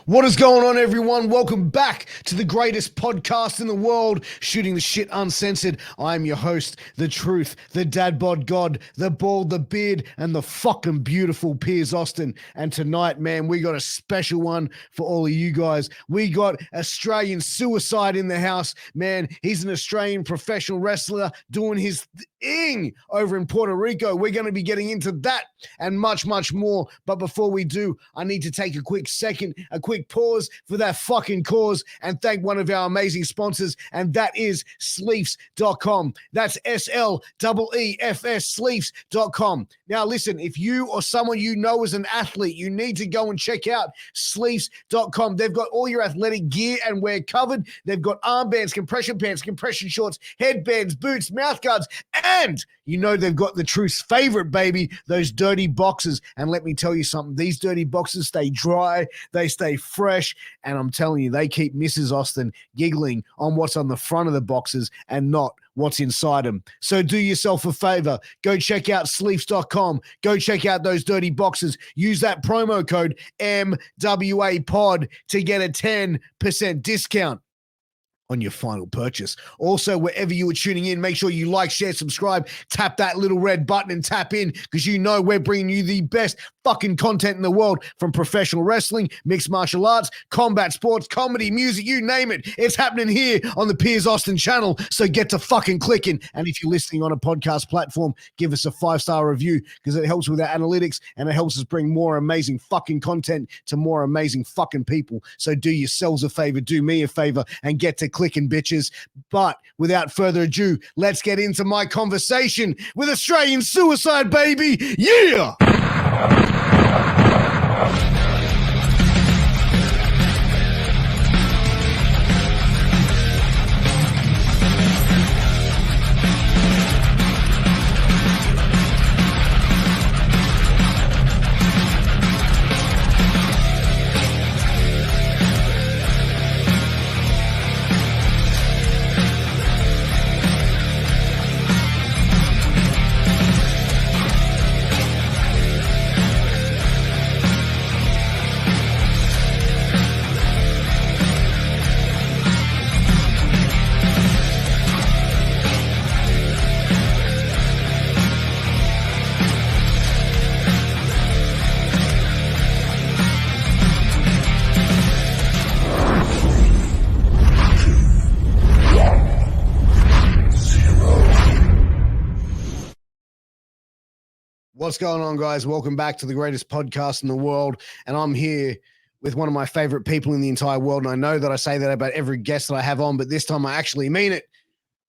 What is going on, everyone? Welcome back to the greatest podcast in the world, Shooting the Shit Uncensored. I'm your host, the truth, the dad bod god, the bald, the beard, and the fucking beautiful Piers Austin. And tonight, man, we got a special one for all of you guys. We got Australian Suicide in the house. Man, he's an Australian professional wrestler doing his thing over in Puerto Rico. We're going to be getting into that and much, much more. But before we do, I need to take a quick pause for that fucking cause and thank one of our amazing sponsors, and that is Sleefs.com. That's SLEEFS, Sleefs.com. Now, listen, if you or someone you know is an athlete, you need to go and check out Sleefs.com. They've got all your athletic gear and wear covered. They've got armbands, compression pants, compression shorts, headbands, boots, mouth guards, and you know they've got the truth's favorite, baby, those dirty boxes. And let me tell you something, these dirty boxes stay dry, they stay fresh, and I'm telling you, they keep Mrs. Austin giggling on what's on the front of the boxes and not what's inside them. So do yourself a favor, go check out Sleeps.com, go check out those dirty boxes, use that promo code MWAPOD to get a 10% discount on your final purchase. Also, wherever you are tuning in, make sure you like, share, subscribe, tap that little red button and tap in, because you know we're bringing you the best fucking content in the world, from professional wrestling, mixed martial arts, combat sports, comedy, music, you name it. It's happening here on the Piers Austin channel, so get to fucking clicking. And if you're listening on a podcast platform, give us a 5-star review, because it helps with our analytics and it helps us bring more amazing fucking content to more amazing fucking people. So do yourselves a favor, do me a favor, and get to clicking, bitches. But without further ado, let's get into my conversation with Australian Suicide, baby. Yeah! What's going on, guys? Welcome back to the greatest podcast in the world. And I'm here with one of my favorite people in the entire world. And I know that I say that about every guest that I have on, but this time I actually mean it.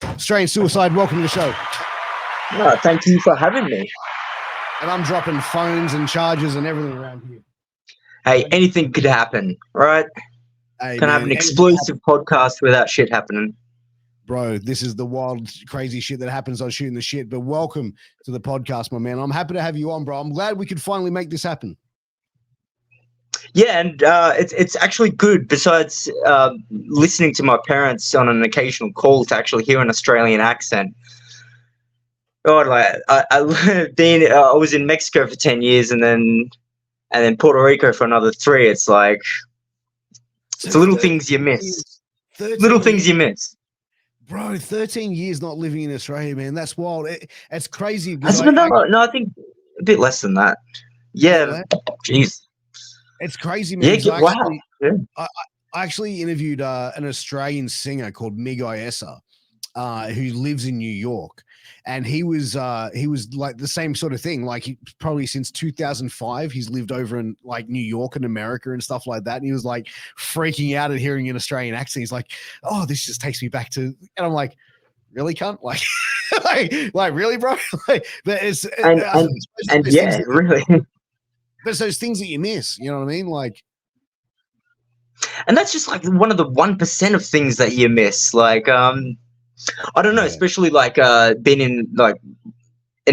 Australian Suicide, welcome to the show. No, thank you for having me. And I'm dropping phones and chargers and everything around here. Hey, anything could happen, right? Hey, Can I have an explosive podcast without shit happening? Bro, this is the wild, crazy shit that happens on Shooting the Shit. But welcome to the podcast, my man. I'm happy to have you on, bro. I'm glad we could finally make this happen. Yeah, and it's actually good, besides listening to my parents on an occasional call, to actually hear an Australian accent. God, like I was in Mexico for 10 years and then Puerto Rico for another 3. It's like, it's little things you miss. Little things you miss. Bro, 13 years not living in Australia, man. That's wild. It's crazy. No, I think a bit less than that. Yeah, jeez. It's crazy, man. Yeah, wow. I actually interviewed an Australian singer called Mig Iessa, who lives in New York. And he was like the same sort of thing. Like, he probably since 2005, he's lived over in like New York and America and stuff like that. And he was like freaking out at hearing an Australian accent. He's like, "Oh, this just takes me back to," and I'm like, "Really, cunt? Like, like really, bro?" Like, but yeah, really. But it's those things that you miss. You know what I mean? Like, and that's just like one of the 1% of things that you miss. Like, I don't know, especially like being in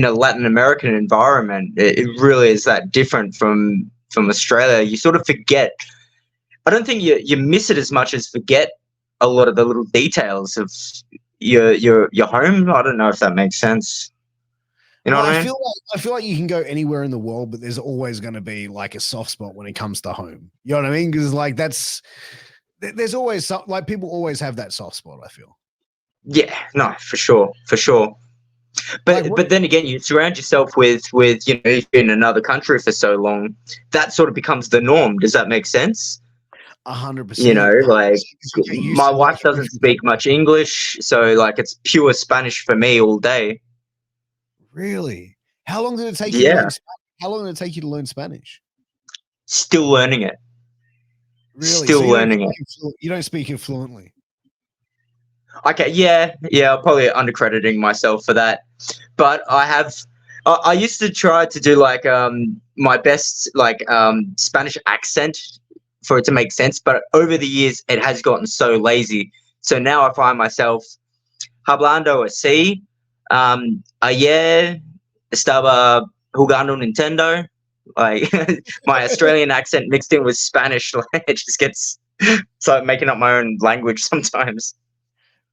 a Latin American environment, it really is that different from Australia. You sort of forget. I don't think you miss it as much as forget a lot of the little details of your home. I don't know if that makes sense. You know Well, what I mean? I feel like you can go anywhere in the world, but there's always going to be like a soft spot when it comes to home. You know what I mean? Because like there's always some, like people always have that soft spot. I feel. Yeah, no, for sure, for sure. Like But then again, you surround yourself with you know, if you're in another country for so long, that sort of becomes the norm. Does that make sense? You 100%. know, like You get used my to wife living in a doesn't different speak much country. English, so like it's pure Spanish for me all day. Really? How long did it take you to Yeah, learn? How long did it take you to learn Spanish? still learning it. Really? So Still learning it. you don't speak it fluently. Okay, yeah, I'm probably undercrediting myself for that. But I used to try to do like my best like Spanish accent for it to make sense, but over the years it has gotten so lazy. So now I find myself hablando así. Ayer estaba jugando Nintendo. Like my Australian accent mixed in with Spanish, like it just gets it's like making up my own language sometimes.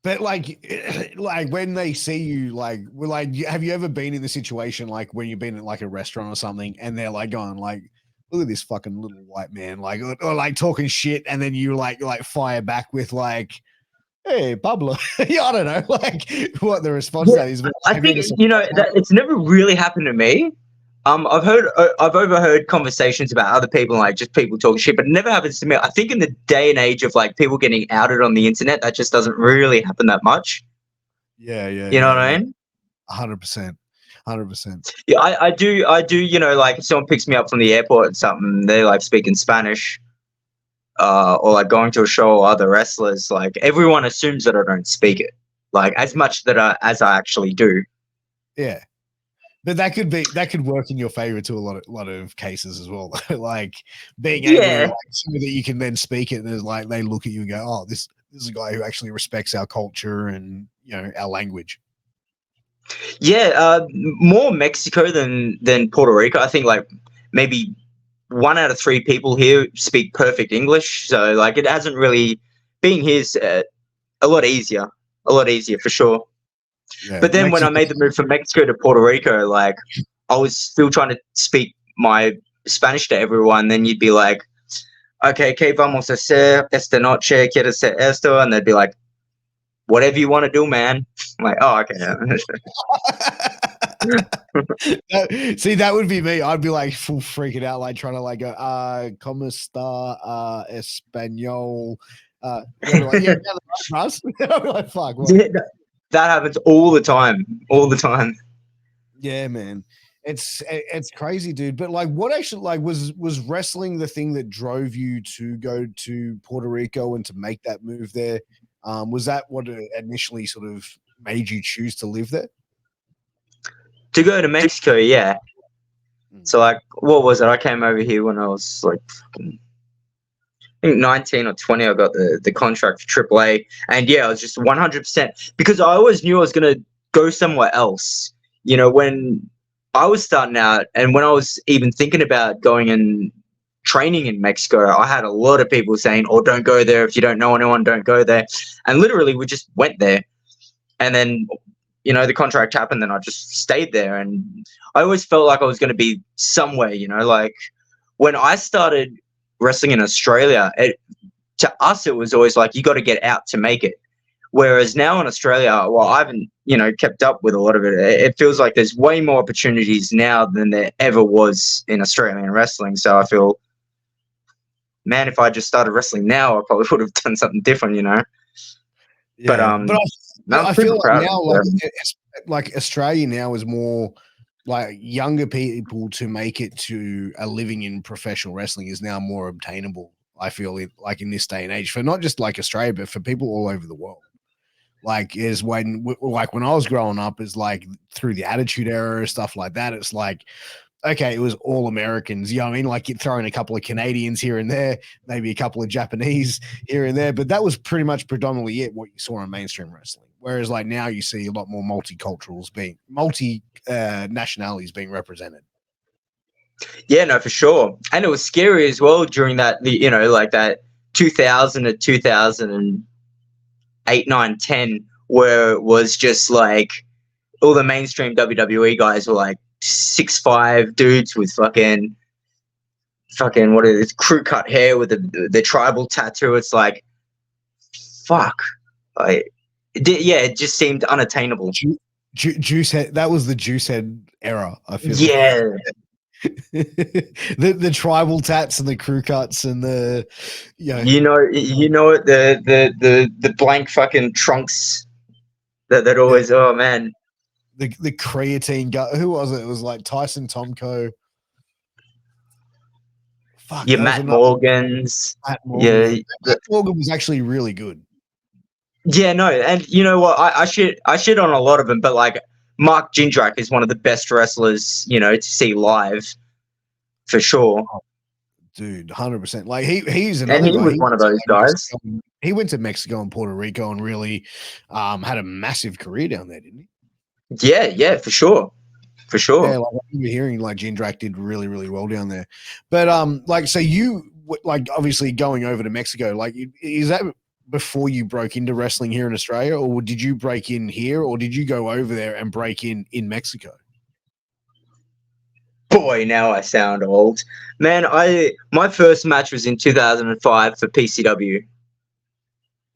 But like, like when they see you, like, have you ever been in the situation like when you've been in like a restaurant or something, and they're like going like, "Look at this fucking little white man," like, or like talking shit, and then you like fire back with like, "Hey, Pablo," yeah, I don't know, like what the response to Yeah, that is. But I have you think ever seen you know that? that it's never really happened to me. I've overheard conversations about other people, like just people talking shit, but it never happens to me. I think in the day and age of like people getting outed on the internet, that just doesn't really happen that much. Yeah, yeah, You know yeah, what yeah. I mean? 100%, 100%. Yeah, I do. You know, like if someone picks me up from the airport or something, they like speaking Spanish, or like going to a show or other wrestlers. Like everyone assumes that I don't speak it, like as much as I actually do. Yeah. But that could work in your favor to a lot of cases as well. Like being able to Yeah, like so that you can then speak it, and there's like they look at you and go, "Oh, this is a guy who actually respects our culture and our language." yeah. More Mexico than Puerto Rico. I think like maybe 1 out of 3 people here speak perfect English. So like it hasn't really being here's a lot easier for sure. Yeah, But then when I Mexico. made the move from Mexico to Puerto Rico, like I was still trying to speak my Spanish to everyone. Then you'd be like, okay, ¿qué vamos a hacer esta noche? ¿Quieres hacer esto? And they'd be like, whatever you want to do, man. I'm like, oh, okay. See, that would be me. I'd be like full freaking out, like trying to like go, ¿cómo está, español? They'd be like, yeah, Russ. I'd be like, fuck, what? Yeah, that happens all the time, all the time. Yeah, man. It's crazy, dude. But like what actually like was wrestling the thing that drove you to go to Puerto Rico and to make that move there? Was that what initially sort of made you choose to live there? To go to Mexico, yeah. Mm. So like, what was it? I came over here when I was like fucking, I think 19 or 20. I got the contract for AAA, and yeah, I was just 100% because I always knew I was gonna go somewhere else. You know, when I was starting out, and when I was even thinking about going and training in Mexico, I had a lot of people saying, "Oh, don't go there. If you don't know anyone, don't go there." And literally, we just went there, and then you know the contract happened, and I just stayed there, and I always felt like I was going to be somewhere. You know, like when I started wrestling in Australia, to us it was always like you got to get out to make it. Whereas now in Australia, well, I haven't kept up with a lot of it. It feels like there's way more opportunities now than there ever was in Australian wrestling. So I feel, man, if I just started wrestling now, I probably would have done something different, you know. But Yeah, but no, I'm I super feel like proud of now, it. like Australia now is more like younger people to make it to a living in professional wrestling is now more obtainable. I feel it like in this day and age for not just like Australia, but for people all over the world. Like is when I was growing up is like through the Attitude Era stuff like that. It's like okay, it was all Americans. You know what I mean? Like you throw in a couple of Canadians here and there, maybe a couple of Japanese here and there, but that was pretty much predominantly it, what you saw in mainstream wrestling. Whereas like now you see a lot more multiculturals being nationalities being represented. Yeah, no, for sure. And it was scary as well during like that 2000 to 2008, 9, 10, where it was just like all the mainstream WWE guys were like 6'5" dudes with fucking what is it, crew cut hair with the tribal tattoo. It's like, fuck. It just seemed unattainable. Juice head. That was the juice head era. I feel. Yeah. the tribal tats and the crew cuts and the you know the blank fucking trunks that always oh man. The creatine guy. Who was it? It was like Tyson Tomko. Fuck. Yeah, Matt Morgan's. Matt Morgan. Yeah, Matt Morgan was actually really good. Yeah, no, and you know what? I shit on a lot of them, but like Mark Jindrak is one of the best wrestlers, to see live, for sure. Dude, 100%. Like he's another and he guy. was one of those guys. He went to Mexico and Puerto Rico and really had a massive career down there, didn't he? Yeah, for sure. Yeah, like I remember hearing like Jindrak did really, really well down there. But like, so you like obviously going over to Mexico, like, is that before you broke into wrestling here in Australia, or did you break in here, or did you go over there and break in Mexico? Boy, now I sound old, man. My first match was in 2005 for PCW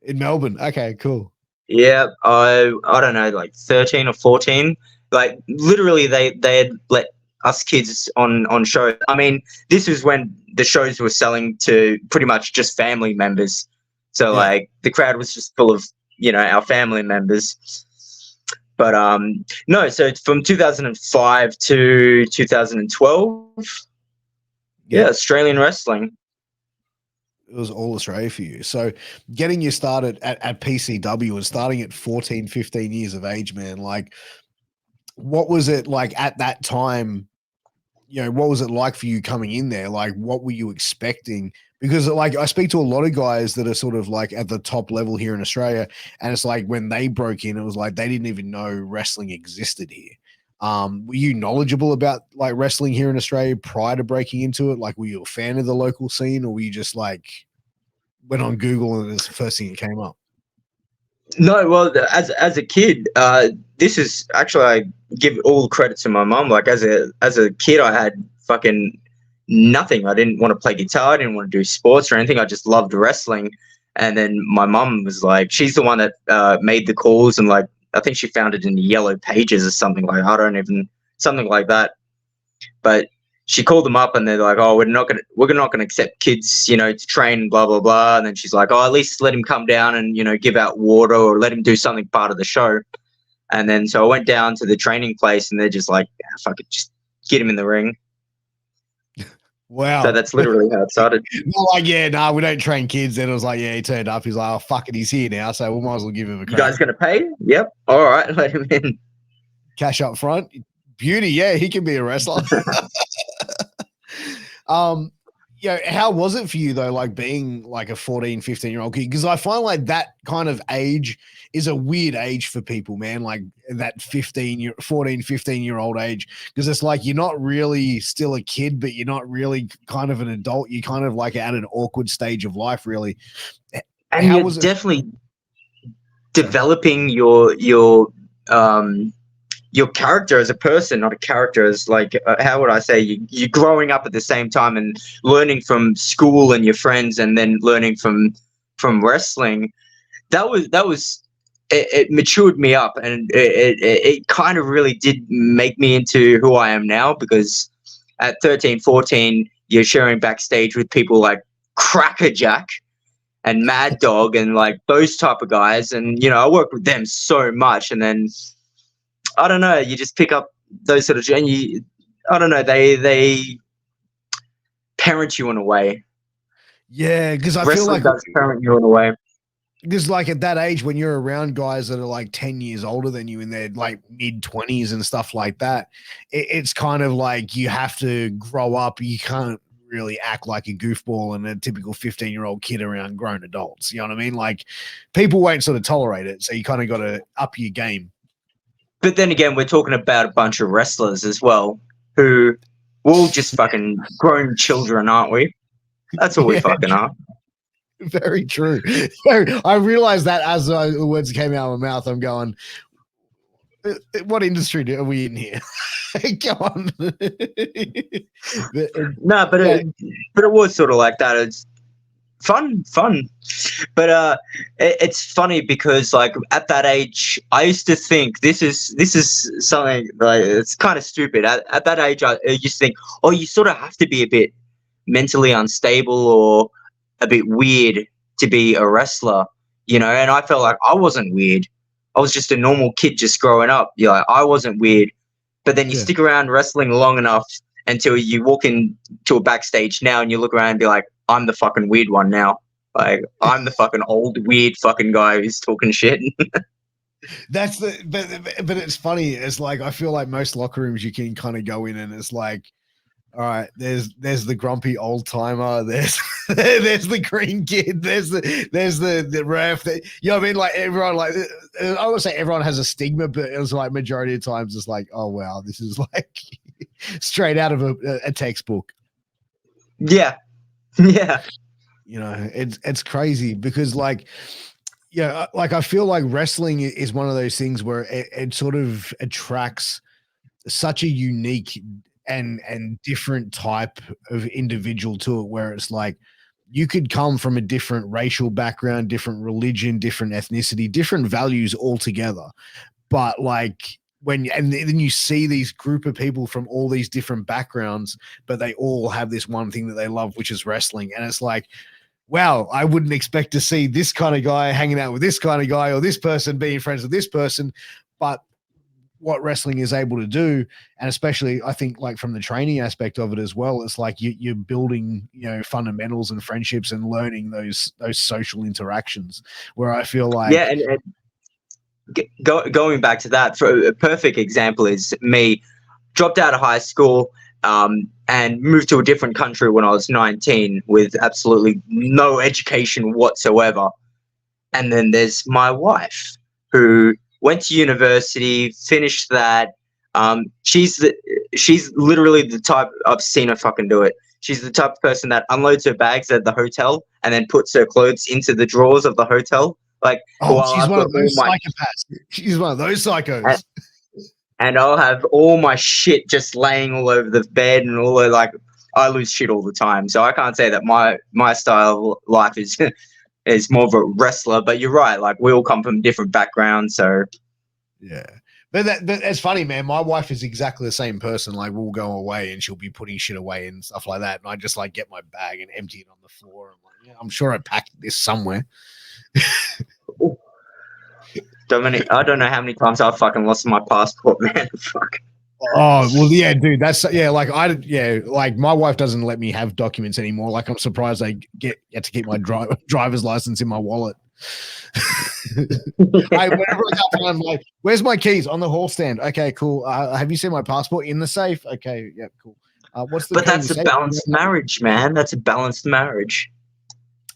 in Melbourne. Okay, cool. Yeah, I don't know, like 13 or 14. Like literally, they had let us kids on shows. I mean, this was when the shows were selling to pretty much just family members. So like the crowd was just full of our family members. But no, so it's from 2005 to 2012. Yeah, Australian wrestling. It was all Australia for you. So getting you started at PCW and starting at 14, 15 years of age, man, like what was it like at that time? What was it like for you coming in there? Like, what were you expecting? Because like I speak to a lot of guys that are sort of like at the top level here in Australia, and it's like when they broke in, it was like they didn't even know wrestling existed here. Were you knowledgeable about like wrestling here in Australia prior to breaking into it? Like, were you a fan of the local scene, or were you just like went on Google and it's the first thing that came up? No, well, as a kid, this is actually, I give all credit to my mom. Like as a kid, I had fucking nothing. I didn't want to play guitar. I didn't want to do sports or anything. I just loved wrestling. And then my mom was like, she's the one that made the calls, and like I think she found it in the Yellow Pages or something like something like that. But she called them up and they're like, oh, we're not gonna accept kids, to train, blah blah blah. And then she's like, oh, at least let him come down and give out water or let him do something part of the show. And then so I went down to the training place and they're just like, fuck it, just get him in the ring. Wow. So that's literally how it started. Like, we don't train kids. Then it was like, he turned up. He's like, oh, fuck it, he's here now. So we might as well give him a crack. You guys going to pay? Yep. All right, let him in. Cash up front. Beauty, he can be a wrestler. How was it for you, though, like being like a 14, 15-year-old kid? Because I find like that kind of age is a weird age for people, man, like that 14, 15-year-old age, because it's like you're not really still a kid, but you're not really kind of an adult. You're kind of like at an awkward stage of life, really. And you're definitely developing your character as a person, not a character as like, how would I say, you're growing up at the same time and learning from school and your friends, and then learning from wrestling. It matured me up, and it kind of really did make me into who I am now, because at 13, 14, you're sharing backstage with people like Crackerjack and Mad Dog and like those type of guys. And, I worked with them so much. And then, I don't know, you just pick up those sort of, and I don't know, they parent you in a way. Yeah, because I feel like does parent you in a way. Because like at that age, when you're around guys that are like 10 years older than you in their like mid-20s and stuff like that, it's kind of like you have to grow up. You can't really act like a goofball and a typical 15-year-old kid around grown adults. You know what I mean? Like people won't sort of tolerate it. So you kind of got to up your game. But then again, we're talking about a bunch of wrestlers as well, who we're all just fucking grown children, aren't we? That's all we fucking are. Very true. I realized that as the words came out of my mouth, I'm going, What industry are we in here? Go on. No, but Yeah, it was sort of like that. It's fun. But it's funny because like at that age, I used to think this is something like it's kind of stupid. At that age, I used to think, oh, you sort of have to be a bit mentally unstable or a bit weird to be a wrestler, you know. And I felt like I wasn't weird. I was just a normal kid just growing up. You know, I wasn't weird. But then you yeah. stick around wrestling long enough until you walk into a backstage now and you look around and be like, I'm the fucking weird one now. Like, I'm the fucking old, weird fucking guy who's talking shit. That's the but it's funny. It's like I feel like most locker rooms you can kind of go in and it's like, all right, there's the grumpy old timer, there's the green kid, there's the ref. That, you know what I mean? Like everyone, like I would say everyone has a stigma, but it was like majority of times it's like, oh wow, this is like straight out of a textbook. Yeah. Yeah. You know, it's crazy because like, yeah, like I feel like wrestling is one of those things where it sort of attracts such a unique and different type of individual to it, where it's like you could come from a different racial background, different religion, different ethnicity, different values altogether, but like and then you see these group of people from all these different backgrounds, but they all have this one thing that they love, which is wrestling. And it's like, wow, I wouldn't expect to see this kind of guy hanging out with this kind of guy or this person being friends with this person. But what wrestling is able to do, and especially I think like from the training aspect of it as well, it's like you're building, you know, fundamentals and friendships and learning those social interactions where I feel Yeah. like, And going back to that, for a perfect example is me dropped out of high school and moved to a different country when I was 19 with absolutely no education whatsoever. And then there's my wife who went to university, finished that. She's literally the type, I've seen her fucking do it. She's the type of person that unloads her bags at the hotel and then puts her clothes into the drawers of the hotel. Like, oh, while she's I've one got of all those my psychopaths. She's one of those psychos. and I'll have all my shit just laying all over the bed and all the, like, I lose shit all the time. So I can't say that my style of life is is more of a wrestler, but you're right, like we all come from different backgrounds, so Yeah. But it's funny, man. My wife is exactly the same person. Like we'll go away and she'll be putting shit away and stuff like that. And I just like get my bag and empty it on the floor. I'm like, yeah, I'm sure I packed this somewhere. Dominic, I don't know how many times I've fucking lost my passport, man. Fuck. Oh well, yeah, dude. That's yeah. Like like my wife doesn't let me have documents anymore. Like I'm surprised I get to keep my driver's license in my wallet. Whenever I come, I'm like, "Where's my keys on the hall stand?" Okay, cool. Have you seen my passport in the safe? Okay, yeah, cool. What's the But code of that's the a safe? balanced marriage, man. That's a balanced marriage.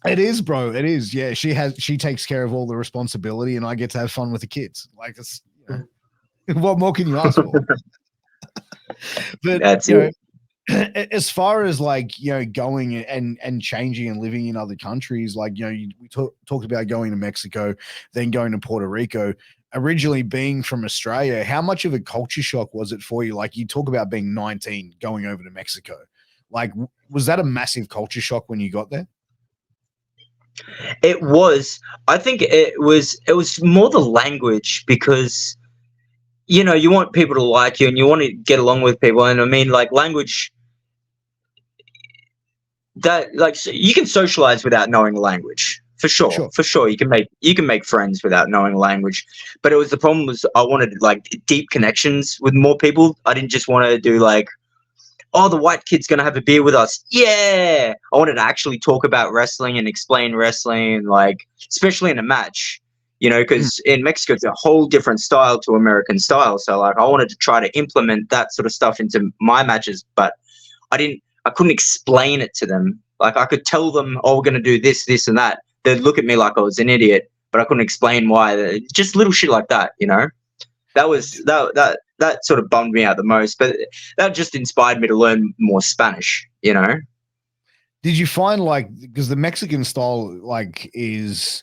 It is, bro. It is. Yeah, she takes care of all the responsibility, and I get to have fun with the kids. Like it's, you know, what more can you ask for? But That's you it. know, as far as like, you know, going and changing and living in other countries, like, you know, we talked about going to Mexico, then going to Puerto Rico. Originally being from Australia, how much of a culture shock was it for you? Like you talk about being 19 going over to Mexico, like was that a massive culture shock when you got there? It was. I think it was. It was more the language because you know you want people to like you and you want to get along with people, and I mean like language that like you can socialize without knowing the language Sure. for sure you can make friends without knowing the language, but it was the problem was I wanted like deep connections with more people. I didn't just want to do like, oh, the white kid's gonna have a beer with us, yeah. I wanted to actually talk about wrestling and explain wrestling, like especially in a match, you know, Mm. because in Mexico it's a whole different style to American style, so like I wanted to try to implement that sort of stuff into my matches, but I couldn't explain it to them. Like I could tell them, oh, we're gonna do this, this, and that. They'd look at me like I was an idiot, but I couldn't explain why. Just little shit like that, you know. That sort of bummed me out the most. But that just inspired me to learn more Spanish, you know. Did you find like, because the Mexican style like is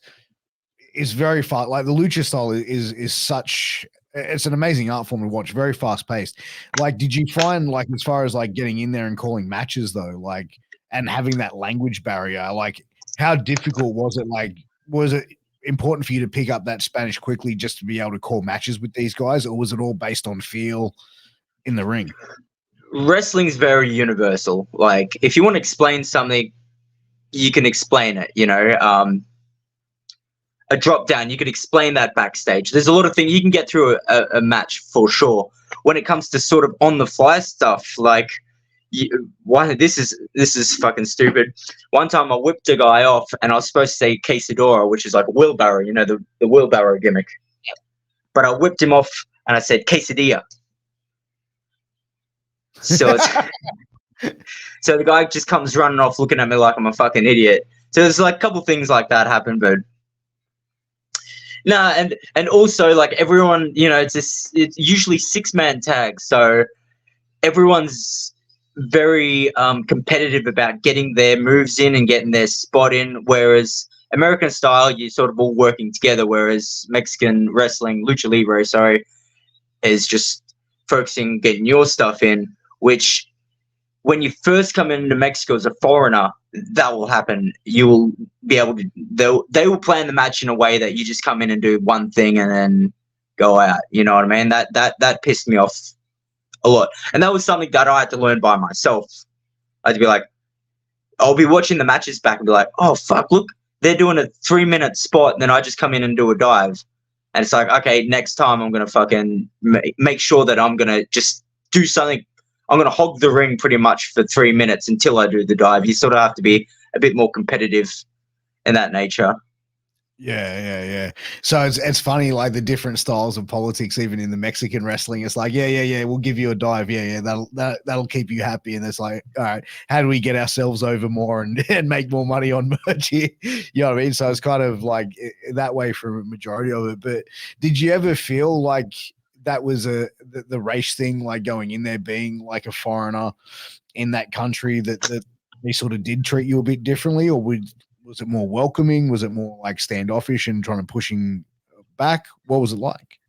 very far, like the lucha style is such It's an amazing art form to watch, very fast paced. Like, did you find, like, as far as like getting in there and calling matches though, like, and having that language barrier, like, how difficult was it? Like, was it important for you to pick up that Spanish quickly just to be able to call matches with these guys, or was it all based on feel in the ring? Wrestling's very universal. Like, if you want to explain something, you can explain it. A drop down, you could explain that backstage. There's a lot of things you can get through a match for sure. When it comes to sort of on the fly stuff, like, this is fucking stupid. One time I whipped a guy off, and I was supposed to say quesadora, which is like a wheelbarrow, the wheelbarrow gimmick. But I whipped him off, and I said quesadilla. So so the guy just comes running off, looking at me like I'm a fucking idiot. So there's like a couple things like that happen, but. No, and also, like, everyone, it's usually 6-man tags, so everyone's very competitive about getting their moves in and getting their spot in, whereas American style, you're sort of all working together, whereas Mexican wrestling, lucha libre, sorry, is just focusing getting your stuff in, which when you first come into Mexico as a foreigner, that will happen. You will be able to. They will plan the match in a way that you just come in and do one thing and then go out. You know what I mean? That pissed me off a lot, and that was something that I had to learn by myself. I had to be like, I'll be watching the matches back and be like, oh fuck, look, they're doing a 3-minute spot, and then I just come in and do a dive, and it's like, okay, next time I'm gonna fucking make sure that I'm gonna just do something. I'm going to hog the ring pretty much for 3 minutes until I do the dive. You sort of have to be a bit more competitive in that nature. Yeah. So it's funny, like, the different styles of politics, even in the Mexican wrestling. It's like, yeah, we'll give you a dive. Yeah, that'll keep you happy. And it's like, all right, how do we get ourselves over more and make more money on merch here? You know what I mean? So it's kind of like that way for a majority of it. But did you ever feel like that was the race thing, like going in there, being like a foreigner in that country, that they sort of did treat you a bit differently, or was it more welcoming? Was it more like standoffish and trying to pushing back? What was it like?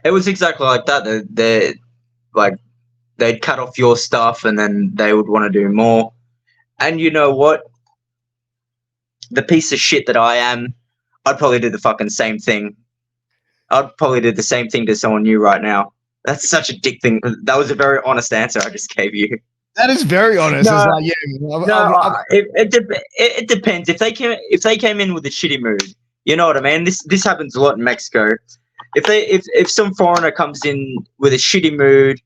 It was exactly like that. They'd cut off your stuff and then they would want to do more. And you know what? The piece of shit that I am, I'd probably do the fucking same thing. I'd probably do the same thing to someone new right now. That's such a dick thing. That was a very honest answer I just gave you. That is very honest. No, it's like, yeah, it depends. If they came in with a shitty mood, you know what I mean. This happens a lot in Mexico. If some foreigner comes in with a shitty mood,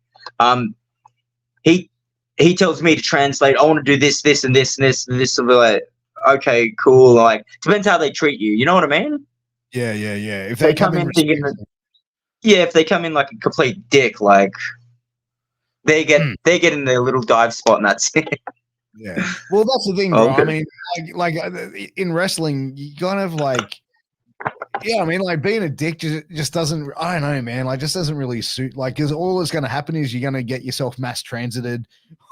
he tells me to translate. I want to do this, this, and this, and this, and this. And be like, okay, cool. Like, depends how they treat you. You know what I mean? Yeah. If they come in thinking, if they come in like a complete dick, like they're getting their little dive spot, and that's it. Yeah. Well, that's the thing, bro. I mean, like in wrestling, you kind of like, yeah, I mean, like, being a dick just doesn't, I don't know, man, like, just doesn't really suit, like, because all that's going to happen is you're going to get yourself mass transited.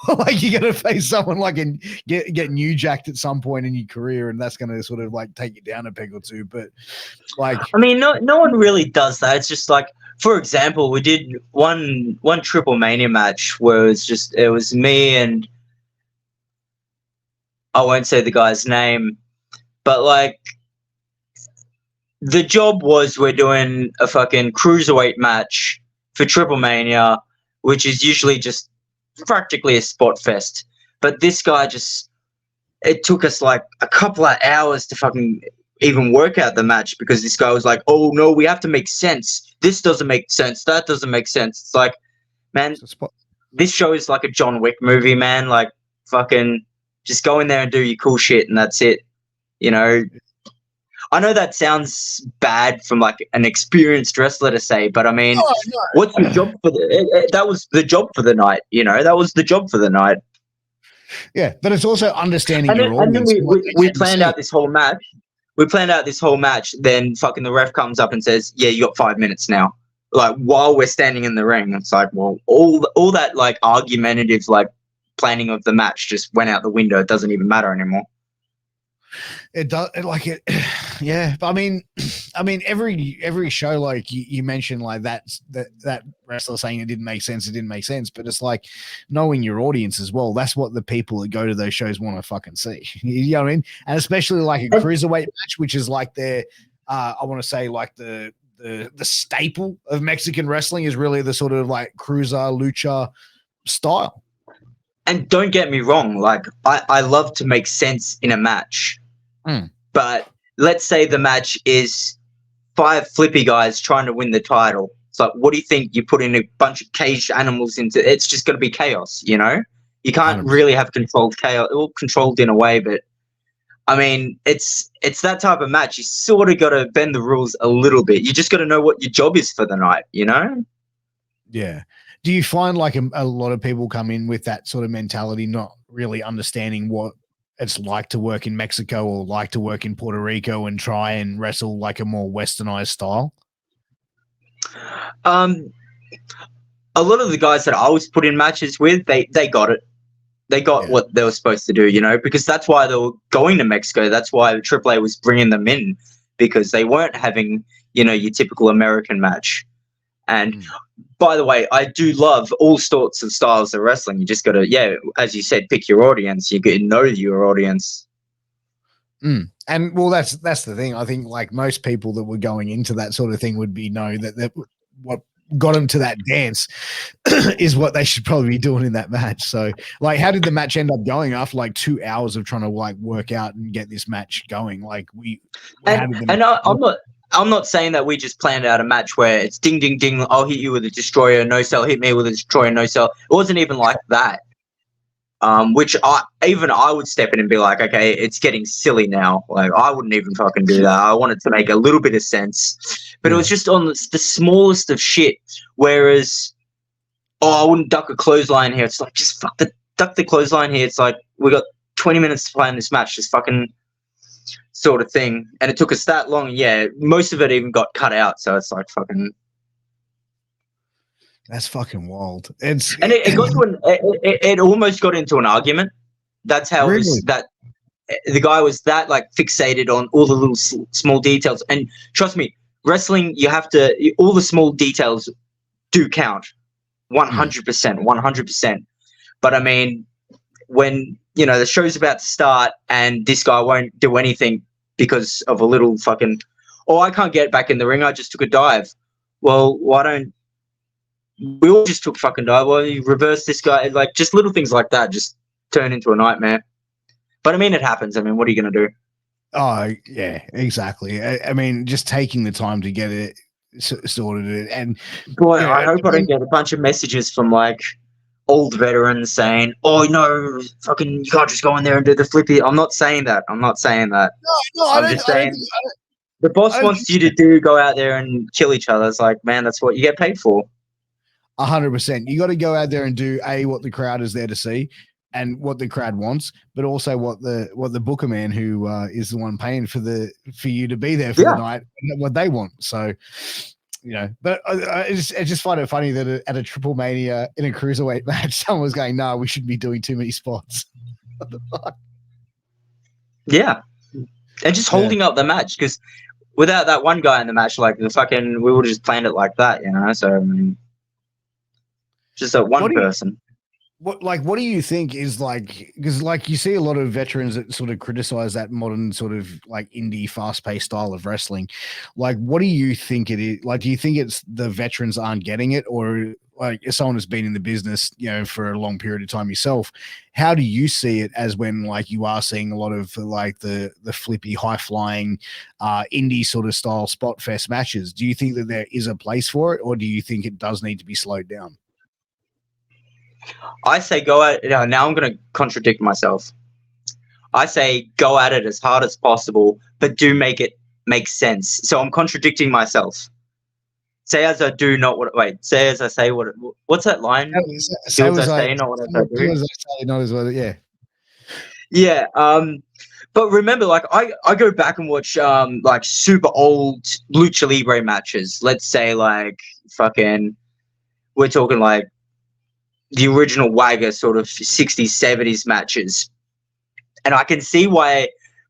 Like, you're going to face someone like and get new jacked at some point in your career, and that's going to sort of like take you down a peg or two. But like, I mean, no one really does that. It's just like, for example, we did one Triple Mania match where it was me and I won't say the guy's name, but like, the job was we're doing a fucking cruiserweight match for Triple Mania, which is usually just practically a spot fest. But this guy it took us like a couple of hours to fucking even work out the match, because this guy was like, oh no, we have to make sense. This doesn't make sense. That doesn't make sense. It's like, man, this show is like a John Wick movie, man. Like, fucking just go in there and do your cool shit and that's it. You know? I know that sounds bad from like an experienced wrestler to say, but I mean, what's the job for that was the job for the night, you know? That was the job for the night. Yeah, but it's also understanding your audience. And then we planned out this whole match. Then fucking the ref comes up and says, yeah, you got 5 minutes now. Like, while we're standing in the ring. It's like, well, all that like argumentative like planning of the match just went out the window. It doesn't even matter anymore. It does, Yeah, but I mean, every show, like you mentioned, like that wrestler saying it didn't make sense, it didn't make sense. But it's like knowing your audience as well. That's what the people that go to those shows want to fucking see. You know what I mean? And especially like a cruiserweight match, which is like their, I want to say like the staple of Mexican wrestling is really the sort of like cruiser lucha style. And don't get me wrong, like I love to make sense in a match. But let's say the match is 5 flippy guys trying to win the title. It's like, what do you think? You put in a bunch of caged animals into it's just going to be chaos, you know? You can't 100%. really have controlled chaos, well, controlled in a way, but I mean, it's that type of match. You sort of got to bend the rules a little bit. You just got to know what your job is for the night, you know? Yeah. Do you find like a lot of people come in with that sort of mentality, not really understanding what it's like to work in Mexico or like to work in Puerto Rico and try and wrestle like a more westernized style? A lot of the guys that I was put in matches with, they got it. They got what they were supposed to do, you know, because that's why they were going to Mexico. That's why AAA was bringing them in, because they weren't having, you know, your typical American match. And by the way, I do love all sorts of styles of wrestling. You just got to, yeah, as you said, pick your audience. You got to know your audience. And well, that's the thing. I think like most people that were going into that sort of thing would be know that what got them to that dance is what they should probably be doing in that match. So like, how did the match end up going after like 2 hours of trying to like work out and get this match going? Like I'm not saying that we just planned out a match where it's ding, ding, ding. I'll hit you with a destroyer, no cell. Hit me with a destroyer, no cell. It wasn't even like that. Which I would step in and be like, okay, it's getting silly now. Like I wouldn't even fucking do that. I wanted to make a little bit of sense, but it was just on the smallest of shit. Whereas, I wouldn't duck a clothesline here. It's like just duck the clothesline here. It's like we got 20 minutes to play in this match. Just fucking sort of thing. And it took us that long. Yeah, most of it even got cut out. So it's like fucking. That's fucking wild. It got to it almost got into an argument. That's how it was, that the guy was that like fixated on all the little small details. And trust me, wrestling, you have to, all the small details do count 100%. But I mean, when, you know, the show's about to start and this guy won't do anything because of a little fucking, I can't get back in the ring. I just took a dive. Well, why don't, we all just took fucking dive. Well, you reverse this guy. Like, just little things like that just turn into a nightmare. But I mean, it happens. I mean, what are you going to do? Oh, yeah, exactly. I mean, just taking the time to get it sorted. And boy, I hope I don't get a bunch of messages from like old veterans saying, "Oh no, fucking, you can't just go in there and do the flippy." I'm not saying that. No, I'm just saying the boss wants you to go out there and kill each other. It's like, man, that's what you get paid for. 100%. You got to go out there and do what the crowd is there to see, and what the crowd wants, but also what the booker man who is the one paying for you to be there for the night, what they want. So, you know, but I just find it funny that at a Triple Mania in a cruiserweight match, someone was going, "No, we shouldn't be doing too many spots." What the fuck? Yeah, and just holding up the match, because without that one guy in the match, like we would have just planned it like that, you know. So I mean, just that one person. What do you think is like, because like you see a lot of veterans that sort of criticize that modern sort of like indie fast-paced style of wrestling. Like, what do you think it is? Like, do you think it's the veterans aren't getting it, or like as someone who's been in the business, you know, for a long period of time yourself, how do you see it as when like you are seeing a lot of like the flippy, high-flying indie sort of style spot fest matches? Do you think that there is a place for it, or do you think it does need to be slowed down? I say go at it. Now I'm going to contradict myself. I say go at it as hard as possible, but do make it make sense. So I'm contradicting myself. Say as I do, not what. Wait. Say as I say. What's that line? Say as I say, not what I do. As I say, not as well. Yeah. Yeah. But remember, like I go back and watch like super old lucha libre matches. Let's say like fucking, we're talking like the original Wagga sort of 60s, 70s matches. And I can see why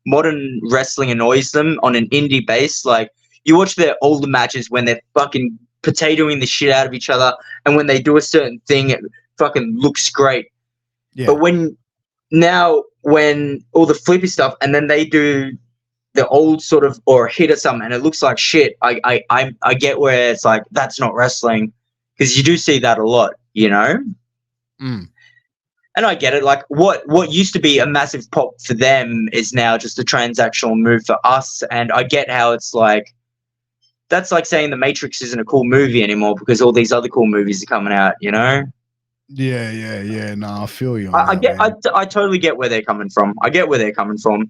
modern wrestling annoys them on an indie base. Like, you watch their older matches when they're fucking potatoing the shit out of each other, and when they do a certain thing, it fucking looks great. Yeah. But when all the flippy stuff, and then they do the old sort of or hit or something, and it looks like shit. I get where it's like, that's not wrestling, because you do see that a lot, you know. Mm. And I get it. Like, what used to be a massive pop for them is now just a transactional move for us. And I get how it's like, that's like saying The Matrix isn't a cool movie anymore because all these other cool movies are coming out, you know. Yeah. No, I feel you on I that, get. man. I totally get where they're coming from. I get where they're coming from.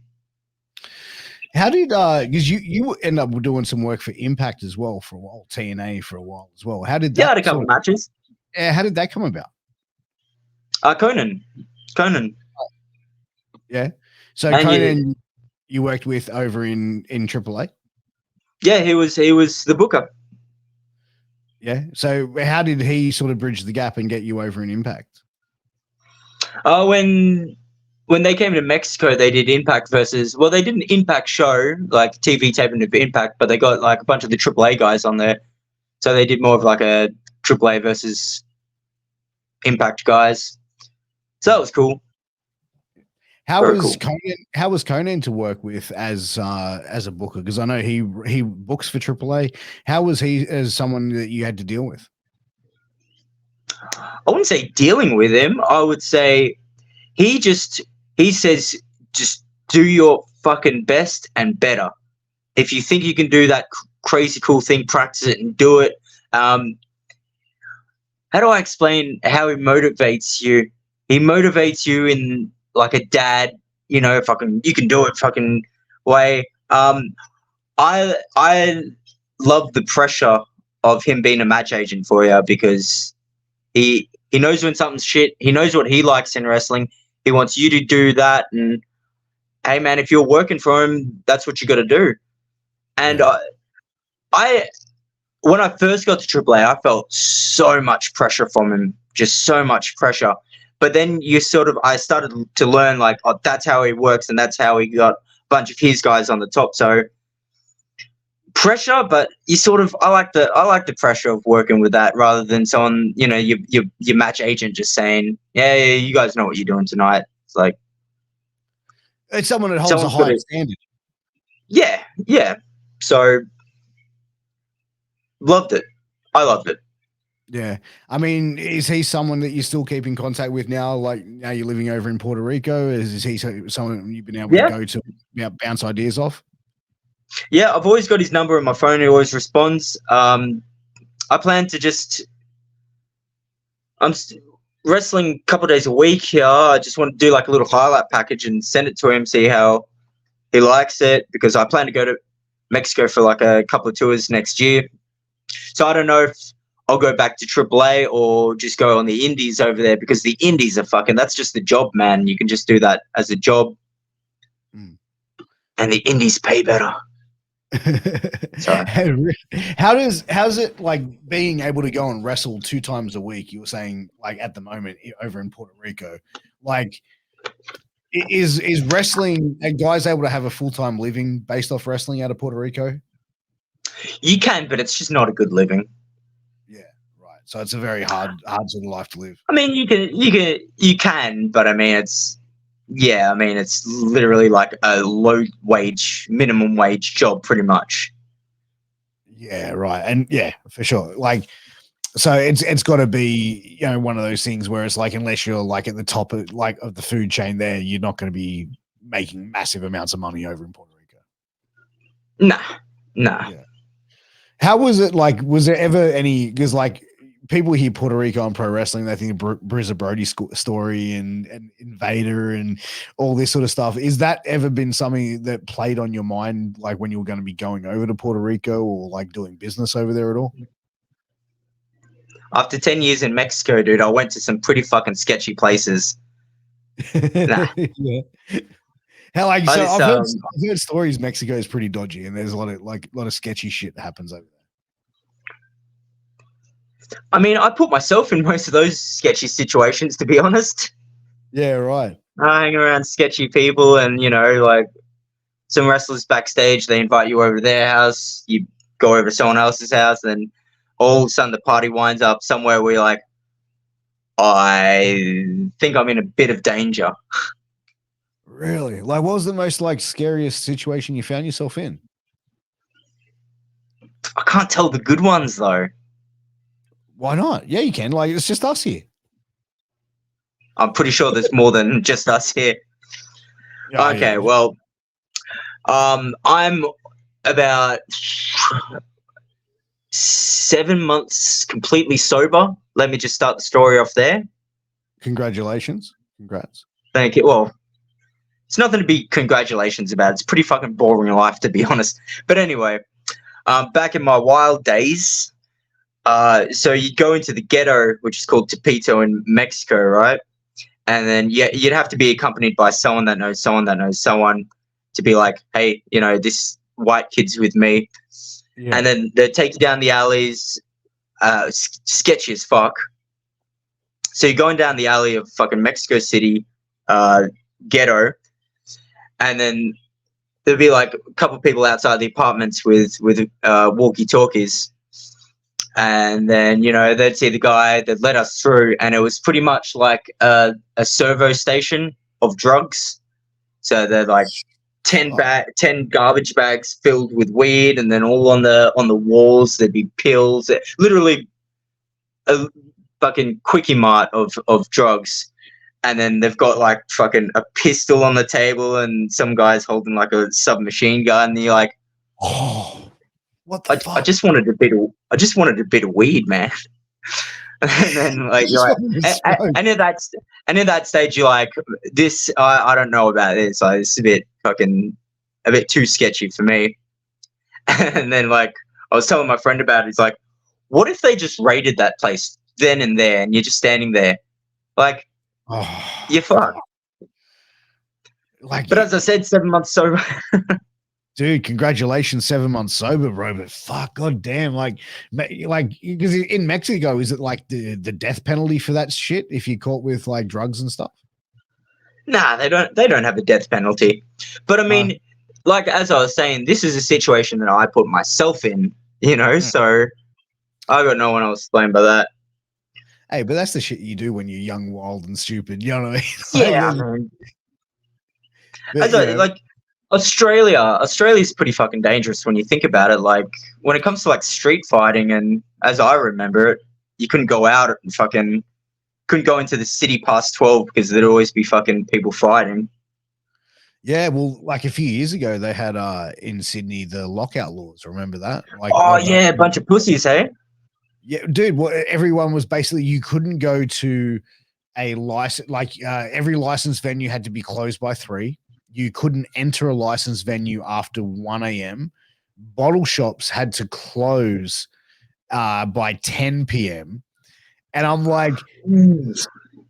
How did because you end up doing some work for Impact as well for a while, TNA for a while as well. How did that? Yeah, I had a couple matches. Yeah, how did that come about? Conan. Yeah. So And Conan, you worked with over in AAA. Yeah, he was the booker. Yeah. So how did he sort of bridge the gap and get you over in Impact? When they came to Mexico, they did Impact versus. Well, they did an Impact show, like TV taping of Impact, but they got like a bunch of the AAA guys on there, so they did more of like a AAA versus Impact guys. So that was cool. How was Conan to work with as a booker? Because I know he books for AAA. How was he as someone that you had to deal with? I wouldn't say dealing with him. I would say he says, just do your fucking best and better. If you think you can do that crazy cool thing, practice it and do it. How do I explain how he motivates you? He motivates you in like a dad, you know, fucking, you can do it fucking way. I love the pressure of him being a match agent for you, because he knows when something's shit. He knows what he likes in wrestling. He wants you to do that. And hey, man, if you're working for him, that's what you got to do. And I when I first got to AAA, I felt so much pressure from him, just so much pressure. But then I started to learn, like, oh, that's how he works, and that's how he got a bunch of his guys on the top. So pressure, but I like the pressure of working with that, rather than someone, you know, your match agent just saying, yeah, you guys know what you're doing tonight. It's like, it's someone that holds a high standard. Yeah. So loved it. I loved it. Yeah. I mean, is he someone that you still keep in contact with now? Like, now you're living over in Puerto Rico? Is he someone you've been able to go to, bounce ideas off? Yeah, I've always got his number on my phone. He always responds. I plan to I'm wrestling a couple of days a week here. I just want to do like a little highlight package and send it to him, see how he likes it, because I plan to go to Mexico for like a couple of tours next year. So I don't know if I'll go back to AAA or just go on the indies over there, because the indies are that's just the job, man. You can just do that as a job. And the indies pay better. Sorry. How's it like being able to go and wrestle 2 times a week? You were saying, like, at the moment over in Puerto Rico, like, is wrestling, are guys able to have a full-time living based off wrestling out of Puerto Rico? You can, but it's just not a good living. Yeah, right. So it's a very hard sort of life to live. I mean, you can, but I mean, it's literally like a low wage, minimum wage job, pretty much. Yeah, right. And yeah, for sure. Like, so it's got to be, you know, one of those things where it's like, unless you're like at the top of the food chain there, you're not going to be making massive amounts of money over in Puerto Rico. Nah. Yeah. How was it like? Was there ever any? Because like, people hear Puerto Rico and pro wrestling, they think of Bruiser Brody's story and Invader and all this sort of stuff. Is that ever been something that played on your mind, like when you were going to be going over to Puerto Rico or like doing business over there at all? After 10 years in Mexico, dude, I went to some pretty fucking sketchy places. Nah. Yeah. Hell, like, so I've heard stories Mexico is pretty dodgy, and there's a lot of sketchy shit that happens over there. I mean, I put myself in most of those sketchy situations, to be honest. Yeah, right. I hang around sketchy people, and, you know, like, some wrestlers backstage. They invite you over to their house. You go over to someone else's house, and all of a sudden the party winds up somewhere where you're like, I think I'm in a bit of danger. Really? Like, what was the most like scariest situation you found yourself in? I can't tell the good ones though. Why not? Yeah, you can. Like, it's just us here. I'm pretty sure there's more than just us here. Yeah, Okay, yeah. well, I'm about 7 months completely sober. Let me just start the story off there. Congratulations. Congrats. Thank you. Well, it's nothing to be congratulations about. It's pretty fucking boring life, to be honest. But anyway, back in my wild days, so you'd go into the ghetto, which is called Tepito in Mexico, right? And then you'd have to be accompanied by someone that knows someone that knows someone to be like, hey, you know, this white kid's with me. Yeah. And then they'd take you down the alleys, sketchy as fuck. So you're going down the alley of fucking Mexico City, ghetto, and then there'd be like a couple of people outside the apartments with walkie-talkies. And then, you know, they'd see the guy that let us through, and it was pretty much like a servo station of drugs. So they're like 10 garbage bags filled with weed, and then all on the walls there'd be pills. Literally a fucking quickie mart of drugs. And then they've got like fucking a pistol on the table, and some guy's holding like a submachine gun. And you're like, oh, what the fuck? I just wanted a bit of weed, man. And then like you're like, and in that stage you're like, this I don't know about this. Like, it's a bit too sketchy for me. And then like I was telling my friend about it. He's like, what if they just raided that place then and there, and you're just standing there, like, you're fucked. Like, but as I said, 7 months sober. Dude, congratulations, 7 months sober, bro. But fuck, goddamn, like, because in Mexico, is it like the death penalty for that shit if you're caught with like drugs and stuff? Nah, they don't have a death penalty. But I mean, like as I was saying, this is a situation that I put myself in, you know. So I got no one else to blame by that. Hey, but that's the shit you do when you're young, wild, and stupid. You know what I mean? Yeah, man. Like Australia's pretty fucking dangerous when you think about it. Like when it comes to like street fighting, and as I remember it, you couldn't go out and couldn't go into the city past 12 because there'd always be fucking people fighting. Yeah, well, like a few years ago, they had in Sydney the lockout laws. Remember that? Like, yeah, a bunch of pussies, hey? Yeah, dude. Well, everyone was basically, you couldn't go to a license. Like every licensed venue had to be closed by 3. You couldn't enter a licensed venue after 1 a.m. Bottle shops had to close by 10 p.m. And I'm like,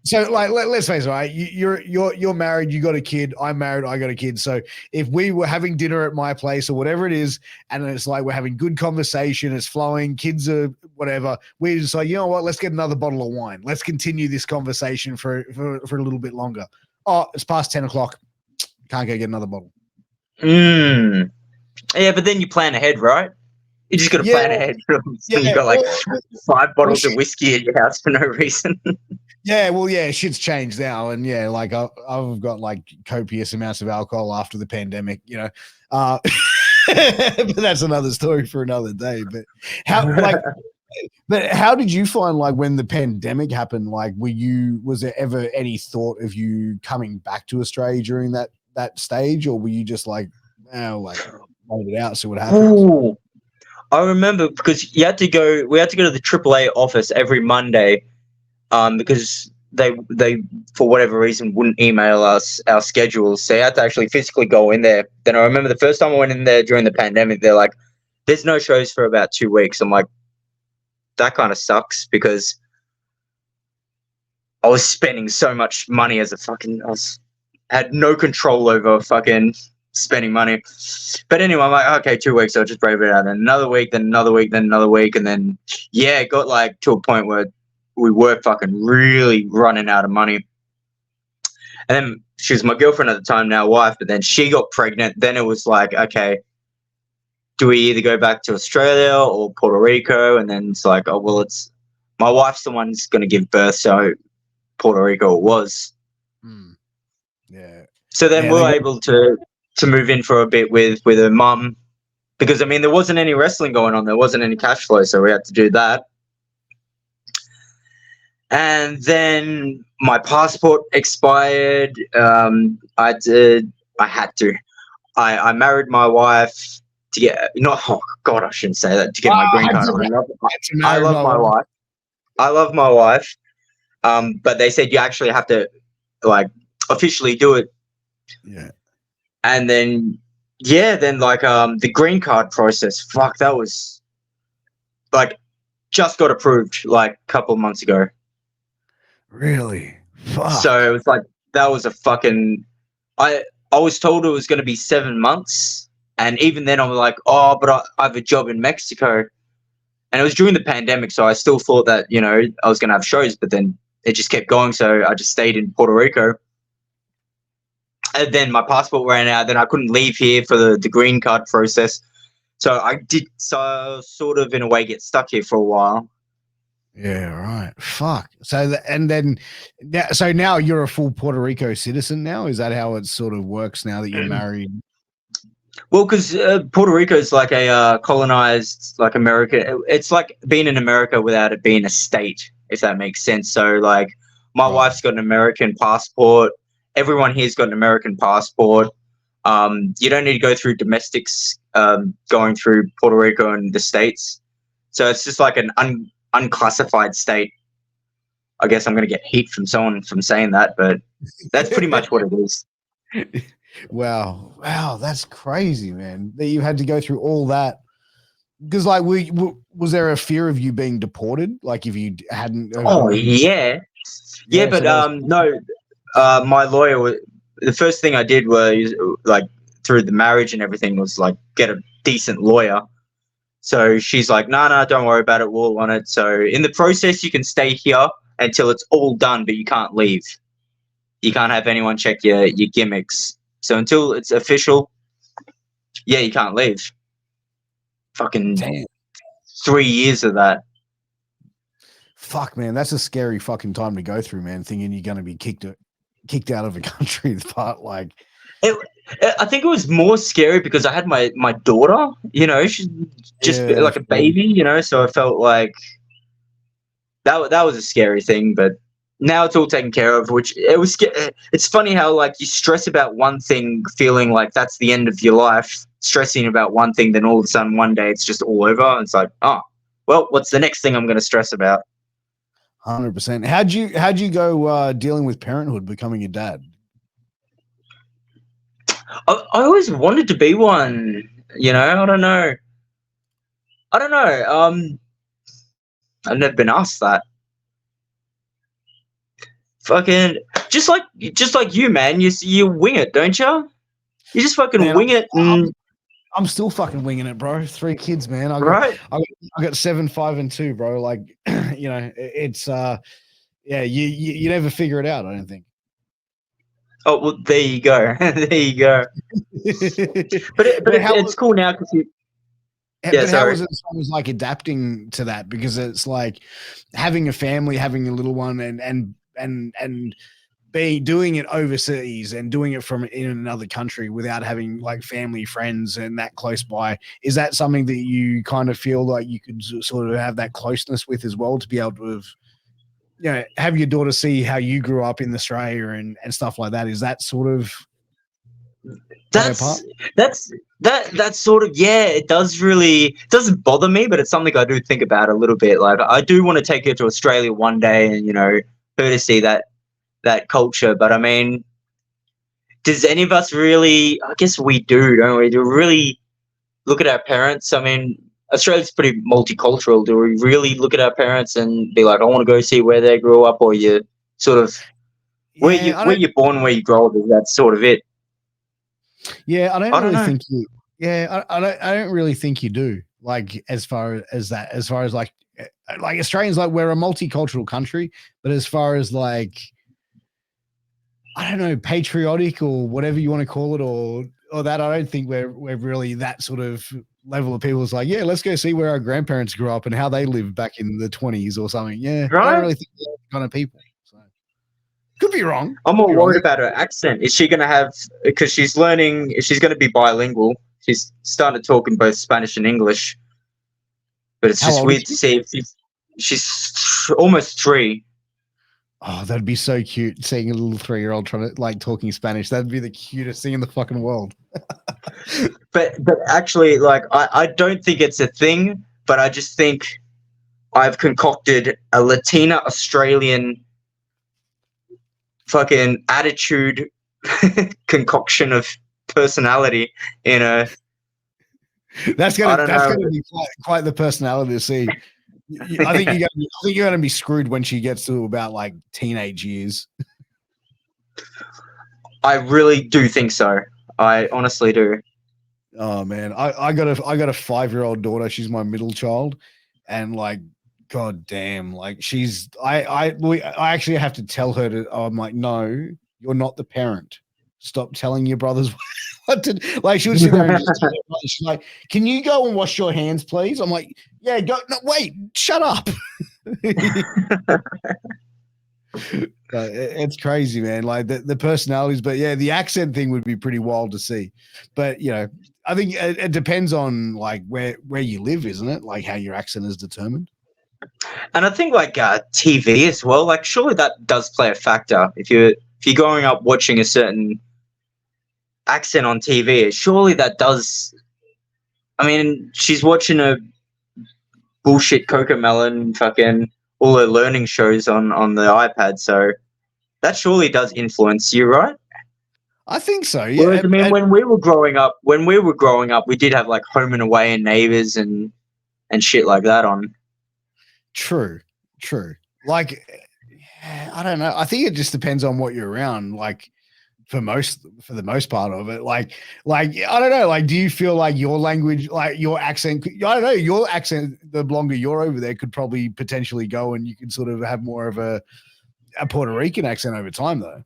so like, let's face it, right? You're married, you got a kid. I'm married, I got a kid. So if we were having dinner at my place or whatever it is, and it's like we're having good conversation, it's flowing, kids are whatever, we just like, you know what? Let's get another bottle of wine. Let's continue this conversation for a little bit longer. Oh, it's past 10 o'clock. Can't go get another bottle. Yeah, but then you plan ahead, right? You just got to plan ahead. So you got like 5 bottles of whiskey at your house for no reason. Yeah, well, yeah, shit's changed now, and yeah, like I've got like copious amounts of alcohol after the pandemic, you know. But that's another story for another day. But how did you find, like, when the pandemic happened? Like, was there ever any thought of you coming back to Australia during that stage, or were you just like, like hold it out, see what happens? Ooh. I remember because we had to go to the AAA office every Monday, because they for whatever reason wouldn't email us our schedules, so you had to actually physically go in there. Then I remember the first time I went in there during the pandemic, they're like, "There's no shows for about 2 weeks." I'm like, that kind of sucks because I was spending so much money had no control over fucking spending money. But anyway, I'm like, okay, 2 weeks, I'll just brave it out. Then another week, then another week, then another week. And then, yeah, it got like to a point where we were fucking really running out of money. And then she was my girlfriend at the time, now wife, but then she got pregnant. Then it was like, okay, do we either go back to Australia or Puerto Rico? And then it's like, oh, well, it's my wife's the one who's going to give birth. So Puerto Rico it was. Yeah. So then we were able to move in for a bit with her mum, because I mean there wasn't any wrestling going on, there wasn't any cash flow, so we had to do that. And then my passport expired. I married my wife to get oh god, I shouldn't say that, to get my green card. I love my wife. I love my wife. But they said you actually have to like officially do it. Yeah. And then the green card process, fuck, that was like just got approved like a couple of months ago. Really? Fuck. So it was like that was a fucking I was told it was going to be 7 months, and even then I was like, oh, but I have a job in Mexico, and it was during the pandemic, so I still thought that, you know, I was going to have shows, but then it just kept going, so I just stayed in Puerto Rico. And then my passport ran out, then I couldn't leave here for the green card process, so I did sort of in a way get stuck here for a while. Yeah, right. Fuck. So so now you're a full Puerto Rico citizen now? Is that how it sort of works now that you're married? Well, because Puerto Rico is like a colonized, like America. It's like being in America without it being a state, if that makes sense. So like my wife's got an American passport. Everyone here's got an American passport. You don't need to go through domestics going through Puerto Rico and the States. So it's just like an unclassified state. I guess I'm going to get heat from someone from saying that, but that's pretty much what it is. Wow, that's crazy, man. That you had to go through all that. Because, like, was there a fear of you being deported? Like, if you hadn't? Oh yeah, but no. My lawyer. The first thing I did was like through the marriage and everything was like get a decent lawyer. So she's like, no, don't worry about it. We'll on it. So in the process, you can stay here until it's all done, but you can't leave. You can't have anyone check your gimmicks. So until it's official, yeah, you can't leave. Fucking damn. 3 years of that. Fuck, man, that's a scary fucking time to go through, man. Thinking you're going to be kicked out of a country, but like, I think it was more scary because I had my daughter. You know, she's just like a baby. You know, so I felt like that was a scary thing, but. Now it's all taken care of, which it was. It's funny how like you stress about one thing, feeling like that's the end of your life, stressing about one thing, then all of a sudden one day it's just all over. And it's like, oh, well, what's the next thing I'm going to stress about? 100%. How'd you go dealing with parenthood, becoming a dad? I always wanted to be one. You know, I don't know. I've never been asked that. Fucking just like you, man. You wing it, don't you? You just fucking wing it. I'm still fucking winging it, bro. 3 kids, man. I got 7, 5, and 2, bro. Like, you know, it's yeah. You never figure it out. I don't think. Oh well, there you go. There you go. but it's cool now because you. Yeah, but how was it like adapting to that? Because it's like having a family, having a little one, and doing it overseas and doing it from in another country without having like family, friends, and that close by. Is that something that you kind of feel like you could sort of have that closeness with as well, to be able to have your daughter see how you grew up in Australia and stuff like that? Is that sort of that's sort of, yeah, it doesn't bother me, but it's something I do think about a little bit. Like I do want to take her to Australia one day and, you know, her to see that culture. But I mean, does any of us really, I guess we do, don't we? Do we really look at our parents? I mean, Australia's pretty multicultural. Do we really look at our parents and be like, I want to go see where they grew up? Or you sort of where you're born, where you grow up, is that sort of it? Yeah, I don't really think you. Yeah, I don't really think you do. Like as far as like Australians, like we're a multicultural country, but as far as like I don't know, patriotic or whatever you want to call it, or that. I don't think we're really that sort of level of people. It's like, yeah, let's go see where our grandparents grew up and how they lived back in the 20s or something. Yeah, I don't Right? really think we're that kind of people. So could be wrong. I'm Could more be wrong. worried about her accent. Is she going to have, because she's learning, if she's going to be bilingual, she's starting to talk in both Spanish and English. But it's How just old is weird she? to see if she's almost 3. Oh, that'd be so cute seeing a little 3-year-old trying to like talking Spanish. That'd be the cutest thing in the fucking world. But actually, like, I don't think it's a thing, but I just think I've concocted a Latina Australian fucking attitude concoction of personality in a, That's I gonna don't know. be quite the personality to see. I think you're gonna be screwed when she gets to about like teenage years. I really do think so. I honestly do. Oh man, I got a 5-year-old daughter. She's my middle child, and like, god damn, like I actually have to tell her to. I'm like, no, you're not the parent. Stop telling your brothers what to. Like, she would sit there and just. She's like, can you go and wash your hands, please? I'm like, yeah, go. No, wait, shut up. It's crazy, man. Like the personalities, but yeah, the accent thing would be pretty wild to see. But you know, I think it depends on like where you live, isn't it? Like how your accent is determined. And I think like TV as well. Like surely that does play a factor. If you're growing up watching a certain accent on TV, surely that does. I mean, she's watching a bullshit Cocomelon fucking all her learning shows on the iPad, so that surely does influence you, right? I think so. Yeah. Whereas I mean, when we were growing up, we did have like Home and Away and Neighbours and shit like that on. True. Like, I don't know. I think it just depends on what you're around. Like for the most part of it, like I don't know. Like, do you feel like your language, like your accent? I don't know. Your accent, the longer you're over there, could probably potentially go, and you could sort of have more of a Puerto Rican accent over time, though.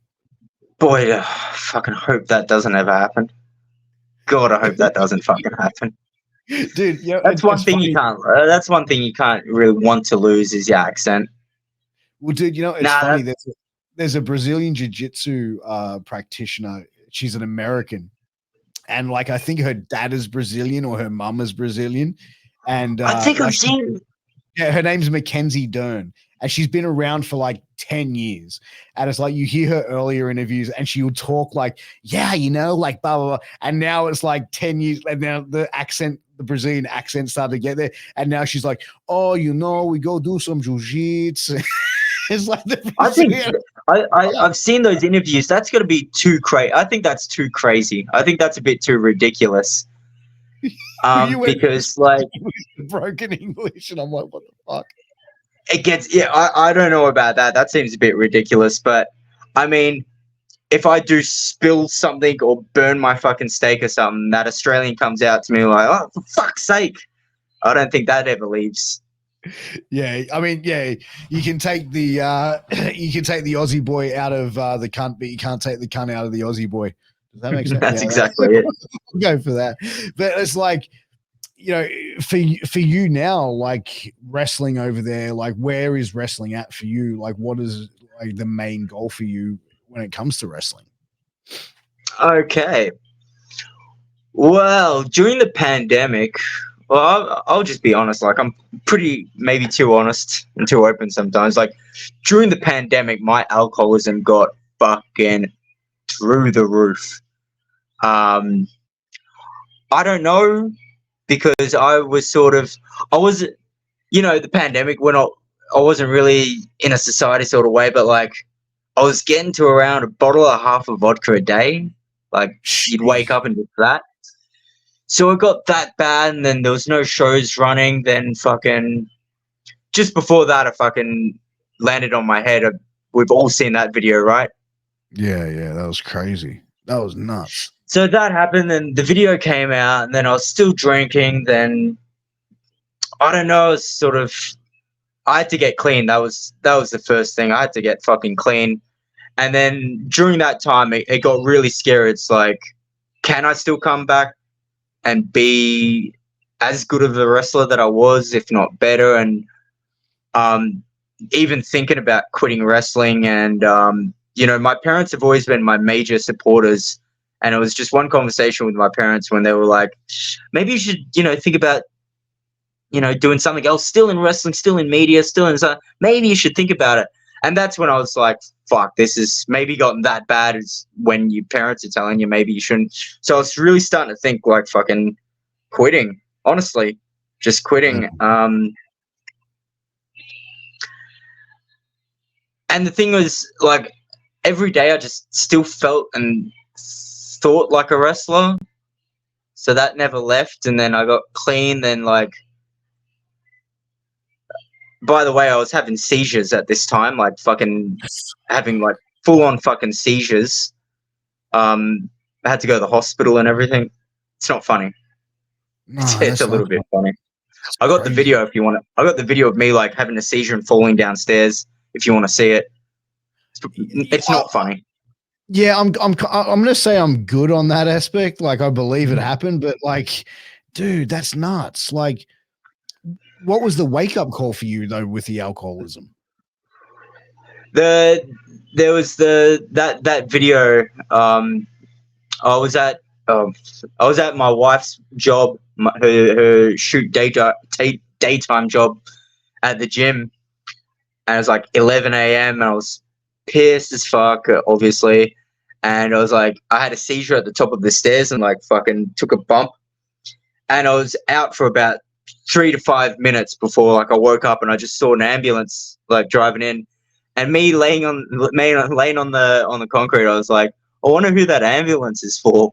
Boy, I fucking hope that doesn't ever happen. God, I hope that doesn't fucking happen. Dude, yeah, That's one it's thing funny. you can't. That's one thing you can't really want to lose is your accent. Well, dude, you know, it's Nah, funny. There's a Brazilian jiu-jitsu practitioner. She's an American, and like I think her dad is Brazilian or her mum is Brazilian, and I think I've like seen. yeah, her name's Mackenzie Dern, and she's been around for like 10 years. And it's like you hear her earlier interviews, and she would talk like, yeah, you know, like blah blah blah. And now it's like 10 years, and now the Brazilian accent started to get there, and now she's like, oh, you know, we go do some jiu-jitsu. It's like I think I've seen those interviews. That's going to be too crazy. I think that's too crazy. I think that's a bit too ridiculous. Because like broken English, and I'm like, what the fuck? it gets. Yeah, I don't know about that. That seems a bit ridiculous. But I mean, if I do spill something or burn my fucking steak or something, that Australian comes out to me like, oh, for fuck's sake. I don't think that ever leaves. Yeah, I mean, yeah, you can take the Aussie boy out of the cunt, but you can't take the cunt out of the Aussie boy. Does that make sense? That's exactly it. Go for that. But it's like, you know, for you now, like wrestling over there, like where is wrestling at for you? Like, what is like the main goal for you when it comes to wrestling? Okay. Well, during the pandemic, well, I'll just be honest. Like, I'm pretty maybe too honest and too open sometimes. Like, during the pandemic, my alcoholism got fucking through the roof. I don't know, because I was, you know, the pandemic when I wasn't really in a society sort of way, but like I was getting to around a bottle and a half of vodka a day. Like you'd wake up and do that. So it got that bad, and then there was no shows running. Then fucking just before that, I fucking landed on my head. We've all seen that video, right? Yeah, that was crazy. That was nuts. So that happened, and the video came out, and then I was still drinking. Then I don't know, I had to get clean. That was the first thing. I had to get fucking clean, And then during that time, it got really scary. It's like, can I still come back and be as good of a wrestler that I was, if not better? And even thinking about quitting wrestling. And, my parents have always been my major supporters. And it was just one conversation with my parents when they were like, maybe you should, think about, doing something else, still in wrestling, still in media, still in something. Maybe you should think about it. And that's when I was like, fuck, this is maybe gotten that bad, as when your parents are telling you maybe you shouldn't. So I was really starting to think like fucking quitting, honestly, just quitting. And the thing was, like, every day I just still felt and thought like a wrestler. So that never left. And then I got clean. Then, like, by the way, I was having seizures at this time, like fucking having like full on fucking seizures. I had to go to the hospital and everything. It's not funny. No, It's a little bit funny. I got the video if you want it. I got the video of me like having a seizure and falling downstairs. If you want to see it, it's not funny. Yeah, I'm gonna say I'm good on that aspect. Like, I believe it happened, but like, dude, that's nuts. Like, what was the wake up call for you though with the alcoholism? There was that video. I was at my wife's job, her shoot daytime job at the gym, and it was like 11 a.m. and I was pissed as fuck, obviously. And I was like, I had a seizure at the top of the stairs and like fucking took a bump. And I was out for about 3 to 5 minutes before like I woke up and I just saw an ambulance like driving in, and me laying on the concrete. I was like, I wonder who that ambulance is for.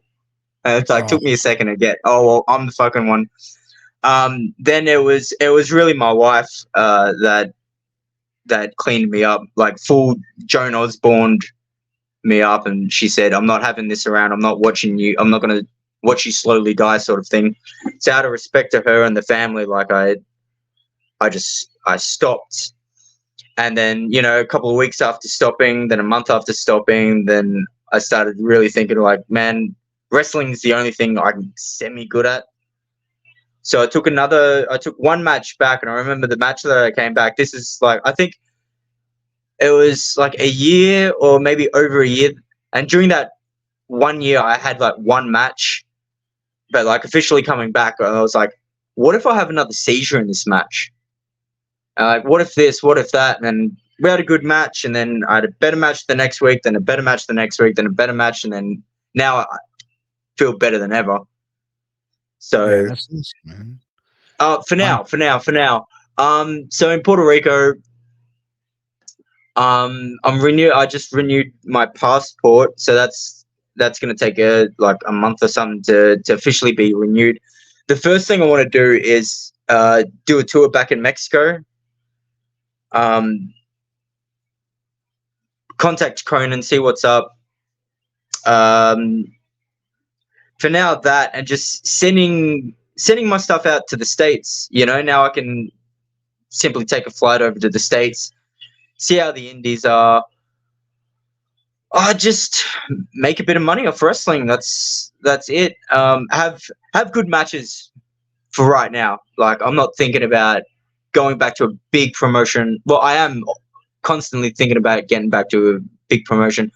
And it like took me a second to get. Oh well, I'm the fucking one. Then it was really my wife that cleaned me up, like full Joan Osborne me up, and she said, I'm not having this around. I'm not watching you. I'm not going to watch you slowly die, sort of thing. So out of respect to her and the family, like I stopped. And then, a couple of weeks after stopping, then a month after stopping, then I started really thinking like, man, wrestling is the only thing I'm semi good at. So I took one match back, and I remember the match that I came back. This is like, I think it was like a year or maybe over a year. And during that 1 year, I had like one match, but like officially coming back, I was like, what if I have another seizure in this match? Like, what if this, what if that? And we had a good match, and then I had a better match the next week, then a better match the next week, then a better match, and then now I feel better than ever. So, yeah, that's awesome, man. For now. So in Puerto Rico, I just renewed my passport, so that's going to take a month or something to officially be renewed. The first thing I want to do is do a tour back in Mexico. Contact Conan, see what's up. For now, that, and just sending my stuff out to the States. Now I can simply take a flight over to the States, see how the indies are. Just make a bit of money off wrestling. That's it. Have good matches for right now. Like, I'm not thinking about going back to a big promotion. Well, I am constantly thinking about getting back to a big promotion,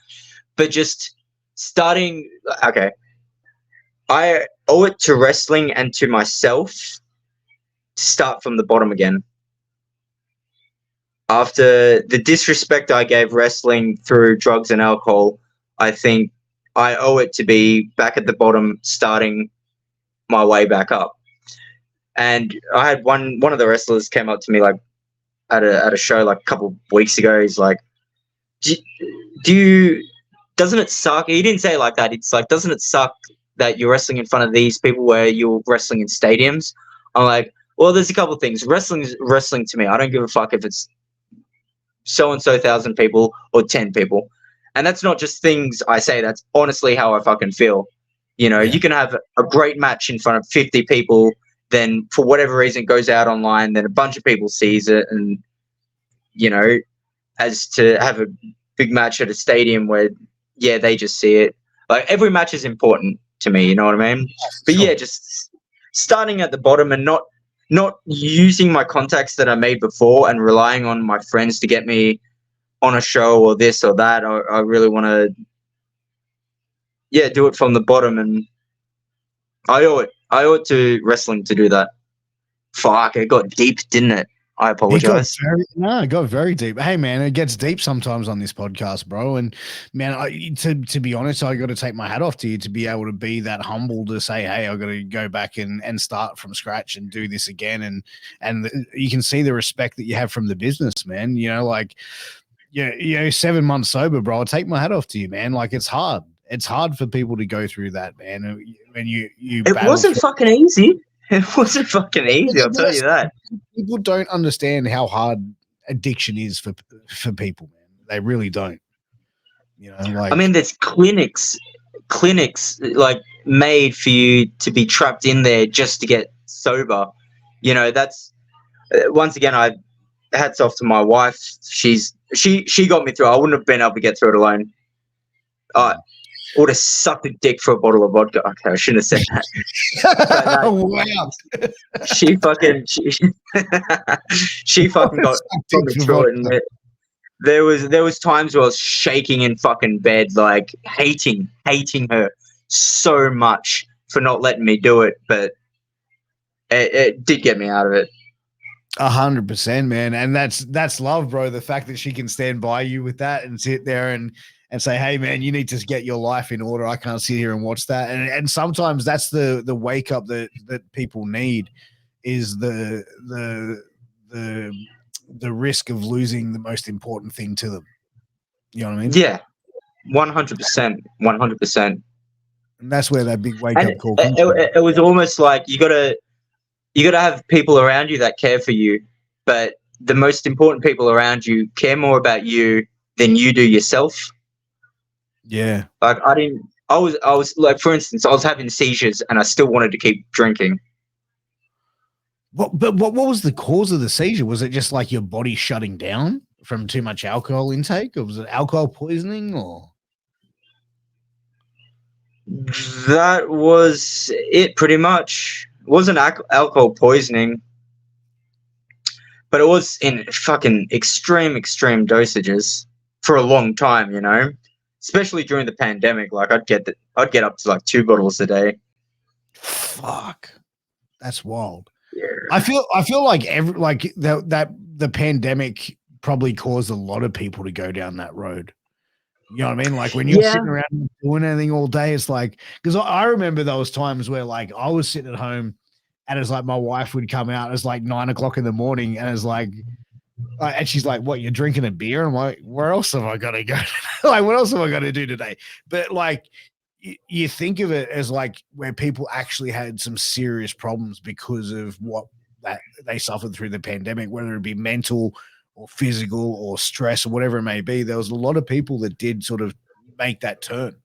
but just starting. Okay, I owe it to wrestling and to myself to start from the bottom again. After the disrespect I gave wrestling through drugs and alcohol, I think I owe it to be back at the bottom, starting my way back up. And I had one of the wrestlers came up to me like at a show like a couple of weeks ago. He's like, doesn't it suck? He didn't say it like that. It's like, doesn't it suck that you're wrestling in front of these people where you're wrestling in stadiums? I'm like, well, there's a couple of things. Wrestling is wrestling to me. I don't give a fuck if it's so-and-so 1,000 people or 10 people. And that's not just things I say. That's honestly how I fucking feel. You can have a great match in front of 50 people, then for whatever reason it goes out online, then a bunch of people sees it, and as to have big match at a stadium where, yeah, they just see it. Like every match is important to me, you know what I mean? But yeah, just starting at the bottom and not using my contacts that I made before and relying on my friends to get me on a show or this or that. I really want to, yeah, do it from the bottom, and I owe it to wrestling to do that. Fuck, it got deep, didn't it? I apologize. It got very deep. Hey, man, it gets deep sometimes on this podcast, bro. And man, to be honest, I got to take my hat off to you to be able to be that humble to say, hey, I got to go back and start from scratch and do this again. And you can see the respect that you have from the business, man. You know, like, yeah, 7 months sober, bro. I take my hat off to you, man. Like, it's hard. It's hard for people to go through that, man. When you it wasn't fucking easy. It wasn't fucking easy, I'll tell you that. People don't understand how hard addiction is for people, man. They really don't. You know, like, I mean, there's clinics like made for you to be trapped in there just to get sober. You know, that's once again, I hats off to my wife. She got me through. I wouldn't have been able to get through it alone. I would have sucked a dick for a bottle of vodka. Okay, I shouldn't have said that. Wow. She fucking got me through it. And there was times where I was shaking in fucking bed, like hating her so much for not letting me do it, but it did get me out of it. 100%, man. And that's love, bro. The fact that she can stand by you with that and sit there and say, hey, man, you need to get your life in order. I can't sit here and watch that. And sometimes that's the wake up that people need, is the risk of losing the most important thing to them. You know what I mean? Yeah, 100%, 100%. And that's where that big wake up call comes from. It was almost like you gotta have people around you that care for you, but the most important people around you care more about you than you do yourself. Yeah. Like I was like, for instance, I was having seizures and I still wanted to keep drinking. What was the cause of the seizure? Was it just like your body shutting down from too much alcohol intake, or was it alcohol poisoning, or? That was it pretty much. It wasn't alcohol poisoning, but it was in fucking extreme dosages for a long time, you know? Especially during the pandemic, like I'd get up to like 2 bottles a day. Fuck, that's wild. Yeah. I feel like the pandemic probably caused a lot of people to go down that road. You know what I mean? Like when you're sitting around doing anything all day, it's like, because I remember those times where like I was sitting at home and it's like my wife would come out, it's like 9 o'clock in the morning, and it's like, and she's like, what, you're drinking a beer? I'm like, where else have I got to go? Like, what else have I got to do today? But like, you think of it as like where people actually had some serious problems because of what that they suffered through the pandemic, whether it be mental or physical or stress or whatever it may be. There was a lot of people that did sort of make that turn,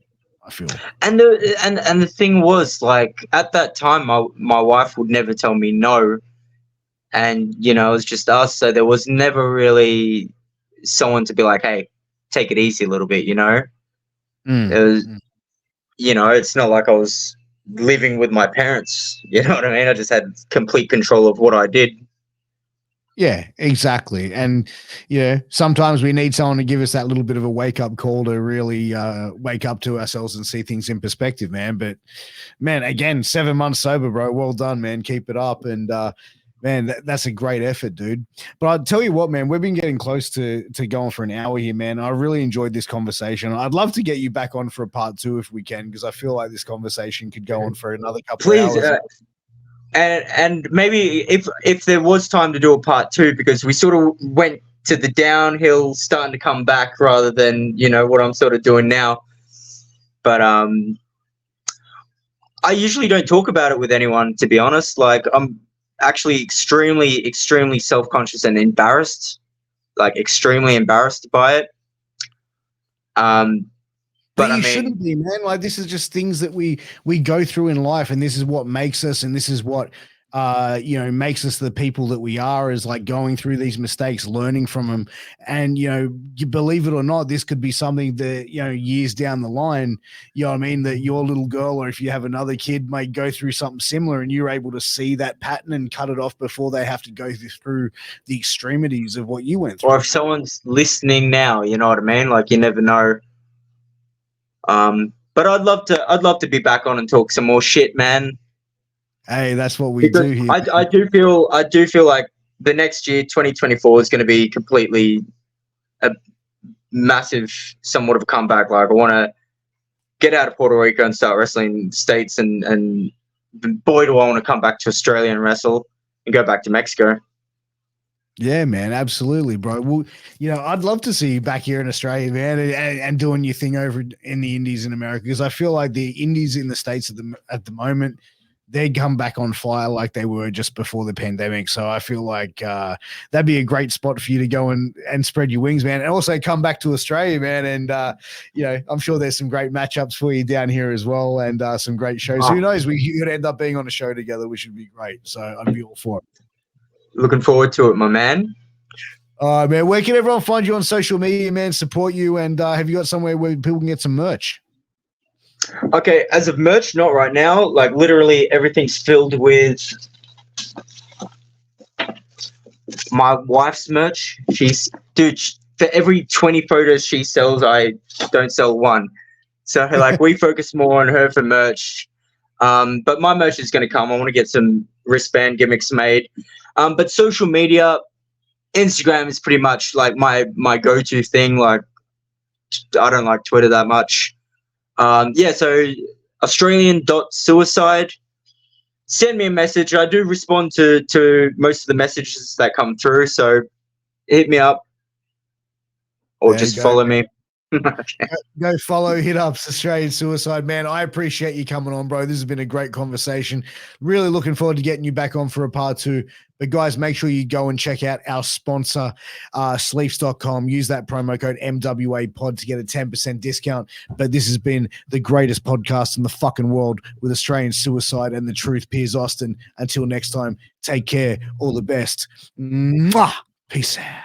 I feel. And the thing was, like, at that time, my wife would never tell me no. And, you know, it was just us. So there was never really someone to be like, hey, take it easy a little bit, you know? It was, you know, it's not like I was living with my parents. You know what I mean? I just had complete control of what I did. Yeah, exactly. And, you know, sometimes we need someone to give us that little bit of a wake up call to really wake up to ourselves and see things in perspective, man. But, man, again, 7 months sober, bro. Well done, man. Keep it up. And, man, that's a great effort, dude. But I'll tell you what, man, we've been getting close to going for an hour here, man. I really enjoyed this conversation. I'd love to get you back on for a part 2 if we can, because I feel like this conversation could go on for another couple of hours. And maybe if there was time to do a part 2, because we sort of went to the downhill, starting to come back rather than, you know, what I'm sort of doing now. But I usually don't talk about it with anyone, to be honest. Like, I'm actually extremely self-conscious and embarrassed, like extremely embarrassed by it. But you shouldn't be, man. Like, this is just things that we go through in life, and this is what makes us, and this is what makes us the people that we are, is like going through these mistakes, learning from them. And, you believe it or not, this could be something that, years down the line, you know what I mean, that your little girl, or if you have another kid, may go through something similar, and you're able to see that pattern and cut it off before they have to go through the extremities of what you went through. Or if someone's listening now, you know what I mean? Like, you never know. But I'd love to be back on and talk some more shit, man. Hey, that's what we do here. I do feel like the next year, 2024, is going to be completely a massive, somewhat of a comeback. Like, I want to get out of Puerto Rico and start wrestling in the States, and boy, do I want to come back to Australia and wrestle and go back to Mexico. Yeah, man, absolutely, bro. Well, I'd love to see you back here in Australia, man, and doing your thing over in the Indies in America, because I feel like the Indies in the States at the moment, they'd come back on fire like they were just before the pandemic. So I feel like that'd be a great spot for you to go and spread your wings, man, and also come back to Australia, man. And I'm sure there's some great matchups for you down here as well, and some great shows. Who knows? We could end up being on a show together, which would be great. So I'd be all for it. Looking forward to it, my man. Man, where can everyone find you on social media, man? Support you, and have you got somewhere where people can get some merch? Okay, as of merch, not right now. Like, literally everything's filled with my wife's merch. For every 20 photos she sells, I don't sell one. So like, we focus more on her for merch. But my merch is going to come. I want to get some wristband gimmicks made. But social media, Instagram is pretty much like my go-to thing. Like, I don't like Twitter that much. So Australian.suicide. Send me a message. I do respond to most of the messages that come through. So hit me up, or just follow me. Go follow, hit up Australian Suicide, man. I appreciate you coming on, bro. This has been a great conversation. Really looking forward to getting you back on for a part 2. But guys, make sure you go and check out our sponsor, sleeps.com. Use that promo code MWAPod to get a 10% discount. But this has been the greatest podcast in the fucking world with Australian Suicide and the Truth, Piers Austin. Until next time, take care. All the best. Mwah! Peace out.